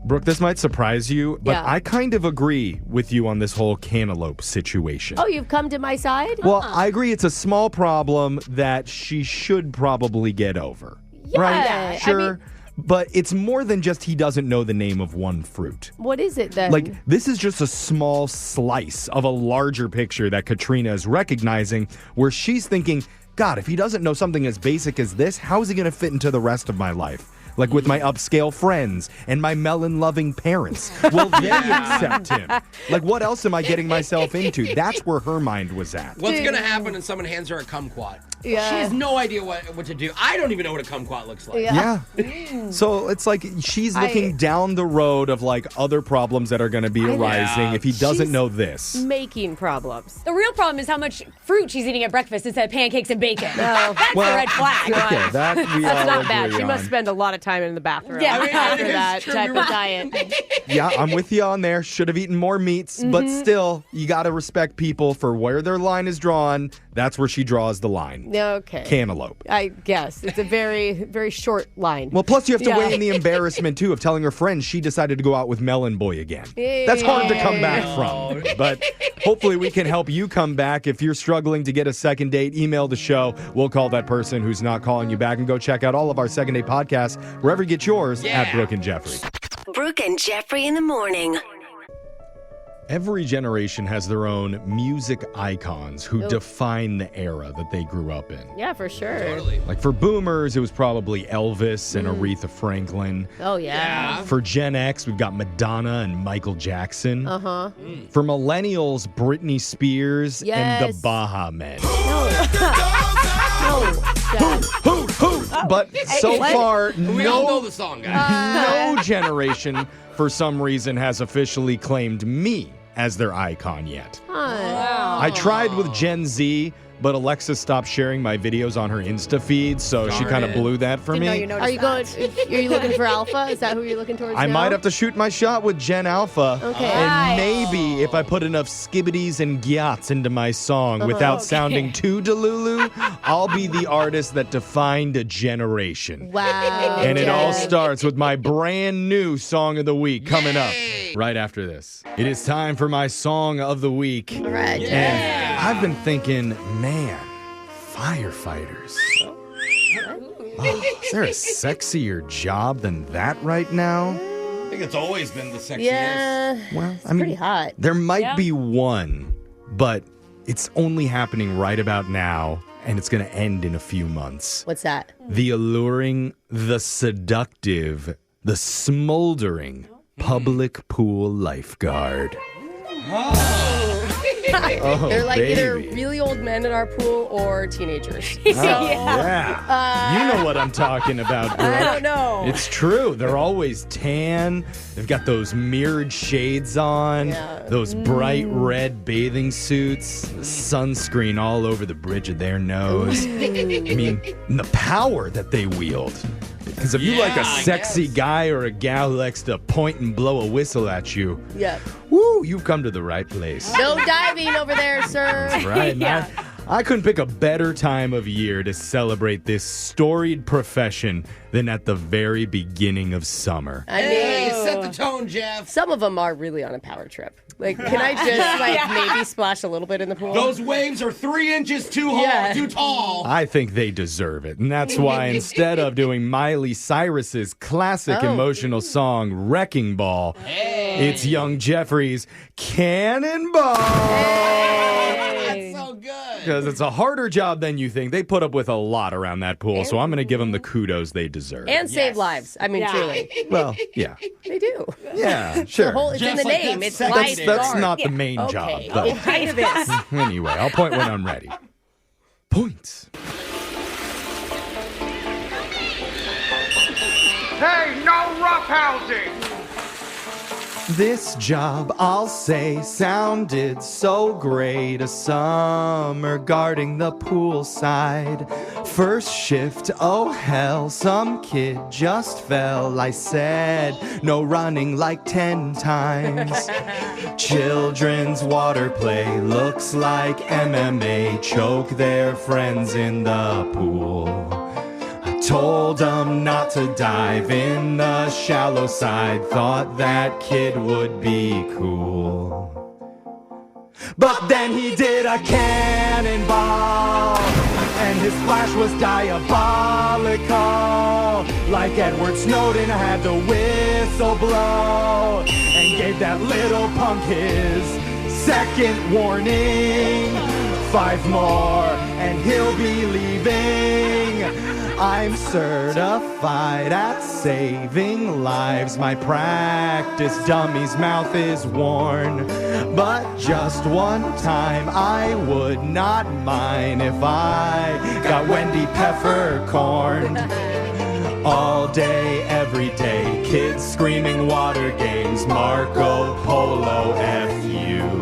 Brooke, this might surprise you, but Yeah. I kind of agree with you on this whole cantaloupe situation. Oh, you've come to my side? Well, I agree it's a small problem that she should probably get over. Right? I Sure. mean- but it's more than just he doesn't know the name of one fruit. What is it then? Like, this is just a small slice of a larger picture that Katrina is recognizing, where she's thinking, God, if he doesn't know something as basic as this, how is he going to fit into the rest of my life? like with my upscale friends and my melon-loving parents. Will they accept him? Like, what else am I getting myself into? That's where her mind was at. What's going to happen when someone hands her a kumquat? Yeah. She has no idea what to do. I don't even know what a kumquat looks like. Yeah. So it's like she's looking down the road of like other problems that are going to be arising if he doesn't know this. Making problems. The real problem is how much fruit she's eating at breakfast instead of pancakes and bacon. No. That's the red flag. Okay, that we That's all not bad. agree She must on. spend a lot of time in the bathroom Yeah. after It's that true. type of diet. Yeah, I'm with you on there. Should have eaten more meats, but still, you got to respect people for where their line is drawn. That's where she draws the line. Okay. Cantaloupe. I guess. It's a very, very short line. Well, plus you have to Yeah. weigh in the embarrassment, too, of telling her friends she decided to go out with Melon Boy again. That's hard to come back from. But hopefully we can help you come back. If you're struggling to get a second date, email the show. We'll call that person who's not calling you back, and go check out all of our second date podcasts wherever you get yours at Brooke and Jeffrey. Brooke and Jeffrey in the morning. Every generation has their own music icons who define the era that they grew up in. Yeah, for sure. Totally. Like for boomers, it was probably Elvis and Aretha Franklin. Oh, yeah. For Gen X, we've got Madonna and Michael Jackson. Uh-huh. For millennials, Britney Spears and Yes. the Baha Men. No. But so what? far, We all know no, the song, guys. no generation, for some reason, has officially claimed me as their icon yet. I tried with Gen Z, but Alexa stopped sharing my videos on her Insta feed, so she kind of blew that for Didn't know you me. noticed Are you that. are you looking for Alpha? Is that who you're looking towards I now? might have to shoot my shot with Gen Alpha. Okay. And maybe if I put enough skibbities and gyats into my song without sounding too delulu, I'll be the artist that defined a generation. Wow. And it all Jen. starts with my brand new song of the week coming up right after this. It is time for my song of the week. All right. And I've been thinking, man, firefighters. Oh, is there a sexier job than that right now? I think it's always been the sexiest. Yeah. Well, It's pretty hot. There might be one, but it's only happening right about now, and it's going to end in a few months. What's that? The alluring, the seductive, the smoldering public pool lifeguard. They're like either baby. really old men in our pool or teenagers. Yeah. You know what I'm talking about, Brooke. I don't know. It's true. They're always tan. They've got those mirrored shades on, Yeah. those bright red bathing suits, the sunscreen all over the bridge of their nose. I mean, and the power that they wield. Because if you like a I sexy guess. guy or a gal who likes to point and blow a whistle at you, Yeah. woo, you've come to the right place. No diving over there, sir. Right. And I couldn't pick a better time of year to celebrate this storied profession than at the very beginning of summer. I mean, Hey, set the tone, Jeff. some of them are really on a power trip. Like, can I just maybe splash a little bit in the pool? Those waves are 3 inches too too tall. I think they deserve it. And that's why instead of doing Miley Cyrus's classic emotional song, Wrecking Ball, it's Young Jeffrey's Cannonball. That's so good. Because it's a harder job than you think. They put up with a lot around that pool, so I'm going to give them the kudos they deserve. And save lives. I mean, truly. Well, yeah. They do. Yeah, sure. It's in the name. It's that's lifeguard. That's not the main job, Okay. though. Get tight of this. Anyway, I'll point when I'm ready. Points. Hey, no roughhousing! This job, I'll say, sounded so great. A summer guarding the poolside. First shift, oh hell, some kid just fell. I said, no running like 10 times. Children's water play looks like MMA. Choke their friends in the pool. Told him not to dive in the shallow side. Thought that kid would be cool. But then he did a cannonball, and his splash was diabolical. Like Edward Snowden had the whistle blow, and gave that little punk his second warning. 5 more, and he'll be leaving. I'm certified at saving lives. My practice dummy's mouth is worn. But just one time I would not mind if I got Wendy Peppercorn. All day, every day, kids screaming water games, Marco Polo F-U.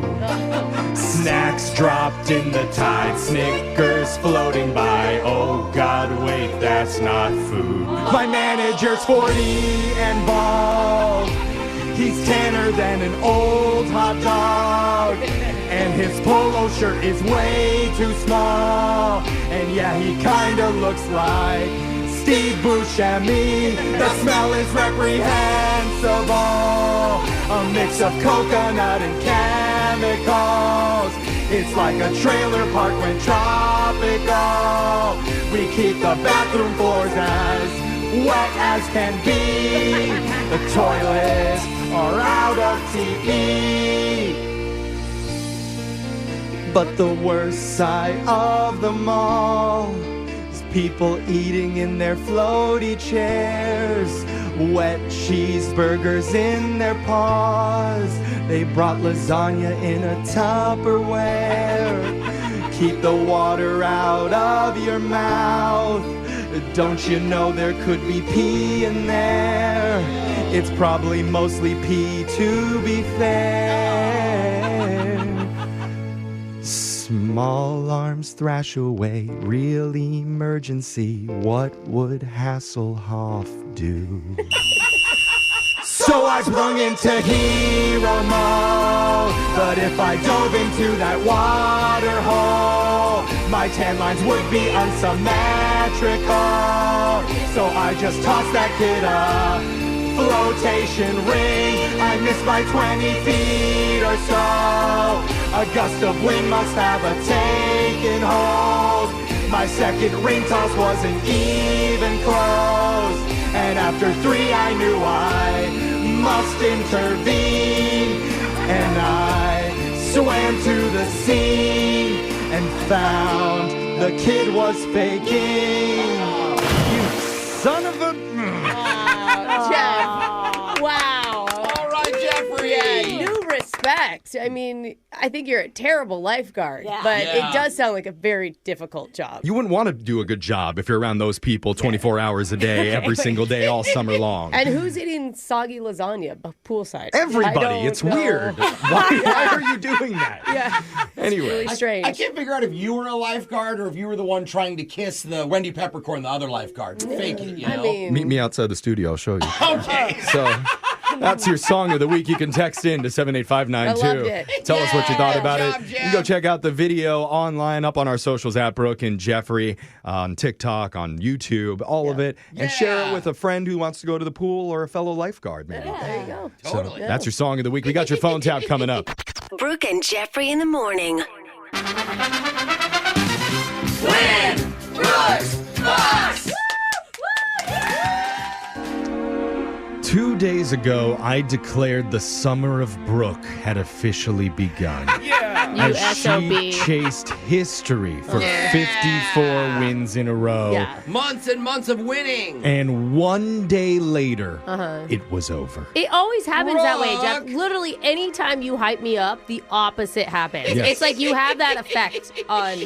Snacks dropped in the tide, Snickers floating by. Oh God, wait, that's not food. My manager's 40 and bald. He's tanner than an old hot dog. And his polo shirt is way too small. And yeah, he kinda looks like Steve Buscemi. The smell is reprehensible. A mix of coconut and chemicals. It's like a trailer park when tropical. We keep the bathroom floors as wet as can be. The toilets are out of TP. But the worst side of them all is people eating in their floaty chairs, wet cheeseburgers in their paws. They brought lasagna in a Tupperware. Keep the water out of your mouth. Don't you know there could be pee in there? It's probably mostly pee, to be fair. Small arms thrash away, real emergency. What would Hasselhoff do? So I sprung into hero mode. But if I dove into that water hole, my tan lines would be unsymmetrical. So I just tossed that kid a flotation ring. I missed by 20 feet or so. A gust of wind must have taken hold. My second ring toss wasn't even close. And after 3 I knew I must intervene. And I swam to the scene and found the kid was faking. You son of a... Jeff. Wow. All right, Jeffrey. Yeah, new respect. I mean, I think you're a terrible lifeguard, but it does sound like a very difficult job. You wouldn't want to do a good job if you're around those people 24 hours a day, every single day, all summer long. And who's eating soggy lasagna poolside? Everybody. It's weird. Why are you doing that? Yeah. Anyway. It's really strange. I can't figure out if you were a lifeguard or if you were the one trying to kiss the Wendy Peppercorn, the other lifeguard. Fake it, you know? Meet me outside the studio. I'll show you. Okay. So that's your song of the week. You can text in to 78592. I loved it. Tell us what you thought about Good job, it. Jeff. You can go check out the video online up on our socials at Brooke and Jeffrey, on TikTok, on YouTube, all of it. And share it with a friend who wants to go to the pool or a fellow lifeguard, maybe. Yeah, there you go. Totally. That's your song of the week. We got your phone tap coming up. Brooke and Jeffrey in the morning. Win! Brooks! Box! 2 days ago, I declared the summer of Brooke had officially begun. Yeah! You As SOB. she chased history for 54 wins in a row. Yeah. Months and months of winning. And one day later, it was over. It always happens that way, Jeff. Brooke. Literally, anytime you hype me up, the opposite happens. Yes. It's like you have that effect on,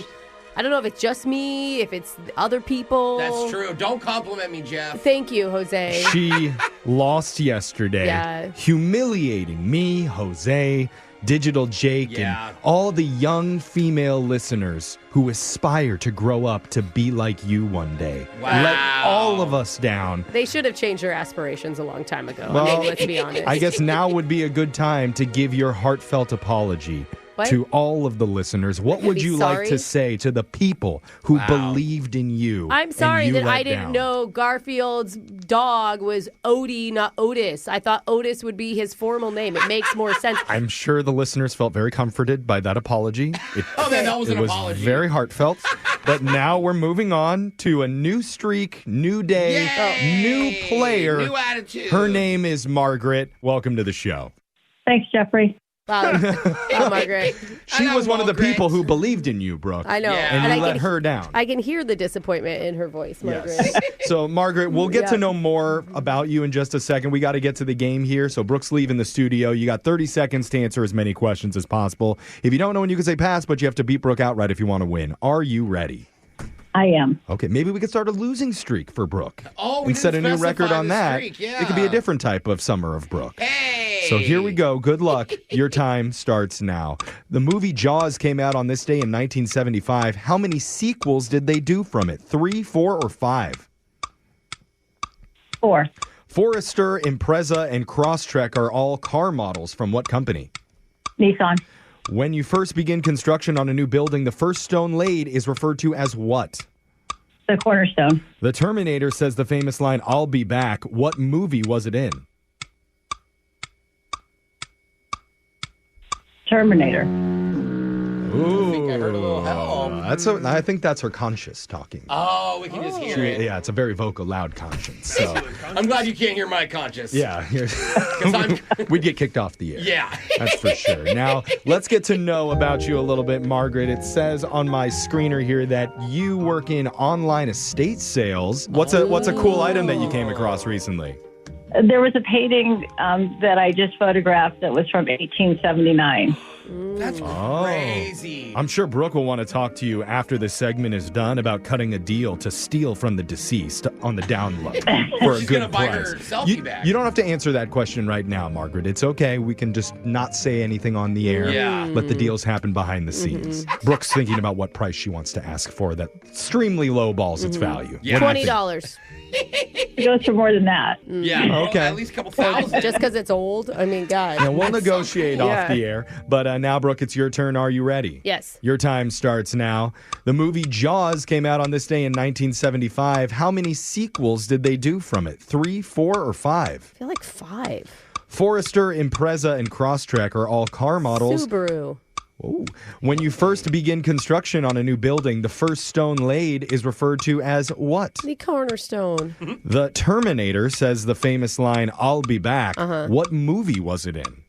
I don't know if it's just me, if it's other people. That's true. Don't compliment me, Jeff. Thank you, Jose. She lost yesterday, Yeah. humiliating me, Jose, Digital Jake, Yeah. and all the young female listeners who aspire to grow up to be like you one day. Wow. Let all of us down. They should have changed their aspirations a long time ago. Well, I mean, let's be honest. I guess now would be a good time to give your heartfelt apology What? to all of the listeners. What To would be you sorry? like to say to the people who believed in you? I'm and sorry you that let I didn't down? know Garfield's dog was Odie, not Otis. I thought Otis would be his formal name. It makes more sense. I'm sure the listeners felt very comforted by that apology. That was It an was apology. very heartfelt. But now we're moving on to a new streak, new day, new player. New attitude. Her name is Margaret. Welcome to the show. Thanks, Jeffrey. Wow, Margaret. She was one of the people who believed in you, Brooke. I know. Yeah. And you I let her down. I can hear the disappointment in her voice, Margaret. Yes. So, Margaret, we'll get to know more about you in just a second. We got to get to the game here. So, Brooke's leaving the studio. You got 30 seconds to answer as many questions as possible. If you don't know when you can say pass, but you have to beat Brooke outright if you want to win. Are you ready? I am. Okay, maybe we could start a losing streak for Brooke. Oh, we and set a didn't new specify record on the that. streak, yeah. It could be a different type of Summer of Brooke. Hey! So here we go. Good luck. Your time starts now. The movie Jaws came out on this day in 1975. How many sequels did they do from it? 3, 4, or 5? 4. Forester, Impreza, and Crosstrek are all car models from what company? Nissan. When you first begin construction on a new building, the first stone laid is referred to as what? The cornerstone. The Terminator says the famous line, "I'll be back." What movie was it in? Terminator. Ooh. I think I heard a little help. I think that's her conscience talking. Oh, we can just hear it. Yeah, it's a very vocal, loud conscience. So I'm glad you can't hear my conscience. yeah, I'm- we'd get kicked off the air. Yeah. That's for sure. Now, let's get to know about you a little bit, Margaret. It says on my screener here that you work in online estate sales. What's a cool item that you came across recently? There was a painting that I just photographed that was from 1879. That's crazy. I'm sure Brooke will want to talk to you after this segment is done about cutting a deal to steal from the deceased on the down low for a She's good gonna buy price. her selfie bag. You don't have to answer that question right now, Margaret. It's okay. We can just not say anything on the air. Yeah. Let the deals happen behind the scenes. Brooke's thinking about what price she wants to ask for that extremely low balls its value. Yeah. What do you think? $20. It goes for more than that. Yeah. Okay. At least a couple thousand. Just because it's old? I mean, God. Yeah, we'll negotiate cool. off Yeah. the air. But now, Brooke, it's your turn. Are you ready? Yes. Your time starts now. The movie Jaws came out on this day in 1975. How many sequels did they do from it? 3, 4, or 5? I feel like 5. Forester, Impreza, and Crosstrek are all car models. Subaru. Ooh. When you first begin construction on a new building, the first stone laid is referred to as what? The cornerstone. The Terminator says the famous line, "I'll be back." What movie was it in?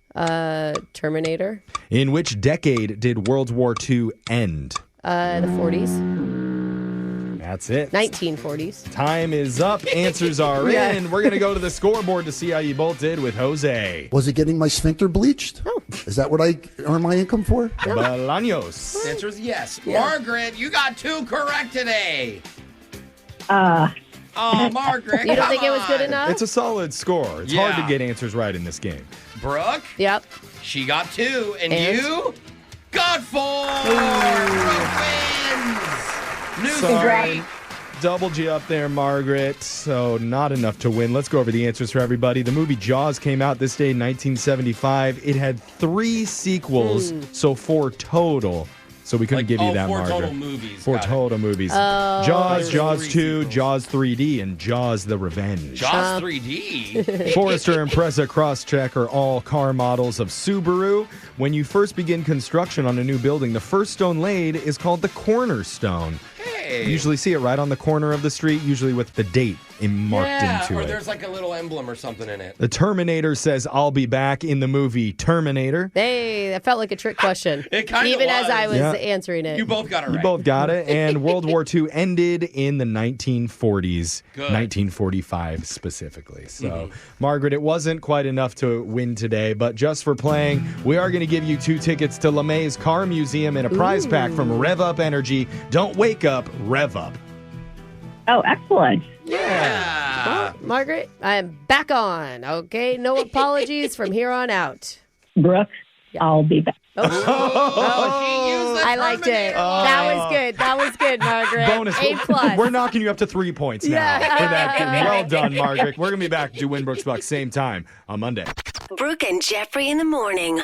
Terminator. In which decade did World War II end? The 40s. That's it. 1940s. Time is up. Answers are in. We're going to go to the scoreboard to see how you both did with Jose. Was it getting my sphincter bleached? No. Is that what I earn my income for? Bolaños. The answer is yes. Margaret, you got 2 correct today. Oh, Margaret. You don't think it was come good on. enough? It's a solid score. It's hard to get answers right in this game. Brooke, Yep. she got 2. And And? you got 4. Brooke wins. New Sorry. 3. Doubled you up there, Margaret. So not enough to win. Let's go over the answers for everybody. The movie Jaws came out this day in 1975. It had 3 sequels, so 4 total. So we couldn't give you that, 4 Margaret. total movies. 4 Got it. total movies. Oh. Jaws, There's Jaws 3 2, sequels. Jaws 3D, and Jaws the Revenge. Jaws 3D. Forester, Impreza, Crosstrek are all car models of Subaru. When you first begin construction on a new building, the first stone laid is called the cornerstone. Hey. You usually see it right on the corner of the street, usually with the date marked into or it. there's like a little emblem or something in it. The Terminator says, "I'll be back" in the movie Terminator. Hey, that felt like a trick question. It kind of Even as was. I was Yeah. answering it. You both got it right. You both got it. And World War II ended in the 1940s, Good. 1945 specifically. So, Margaret, it wasn't quite enough to win today, but just for playing, we are going to give you 2 tickets to LeMay's Car Museum and a prize pack from Rev Up Energy. Don't wake up, Rev Up. Oh, excellent. Yeah. Well, Margaret, I am back on. Okay, no apologies from here on out. Brooke, I'll be back. She used the I liked it. Terminator That was good. That was good, Margaret. Bonus. A+. We're knocking you up to 3 points now Yeah. for that. Well done, Margaret. We're going to be back to do Winbrook's Bucks same time on Monday. Brooke and Jeffrey in the morning.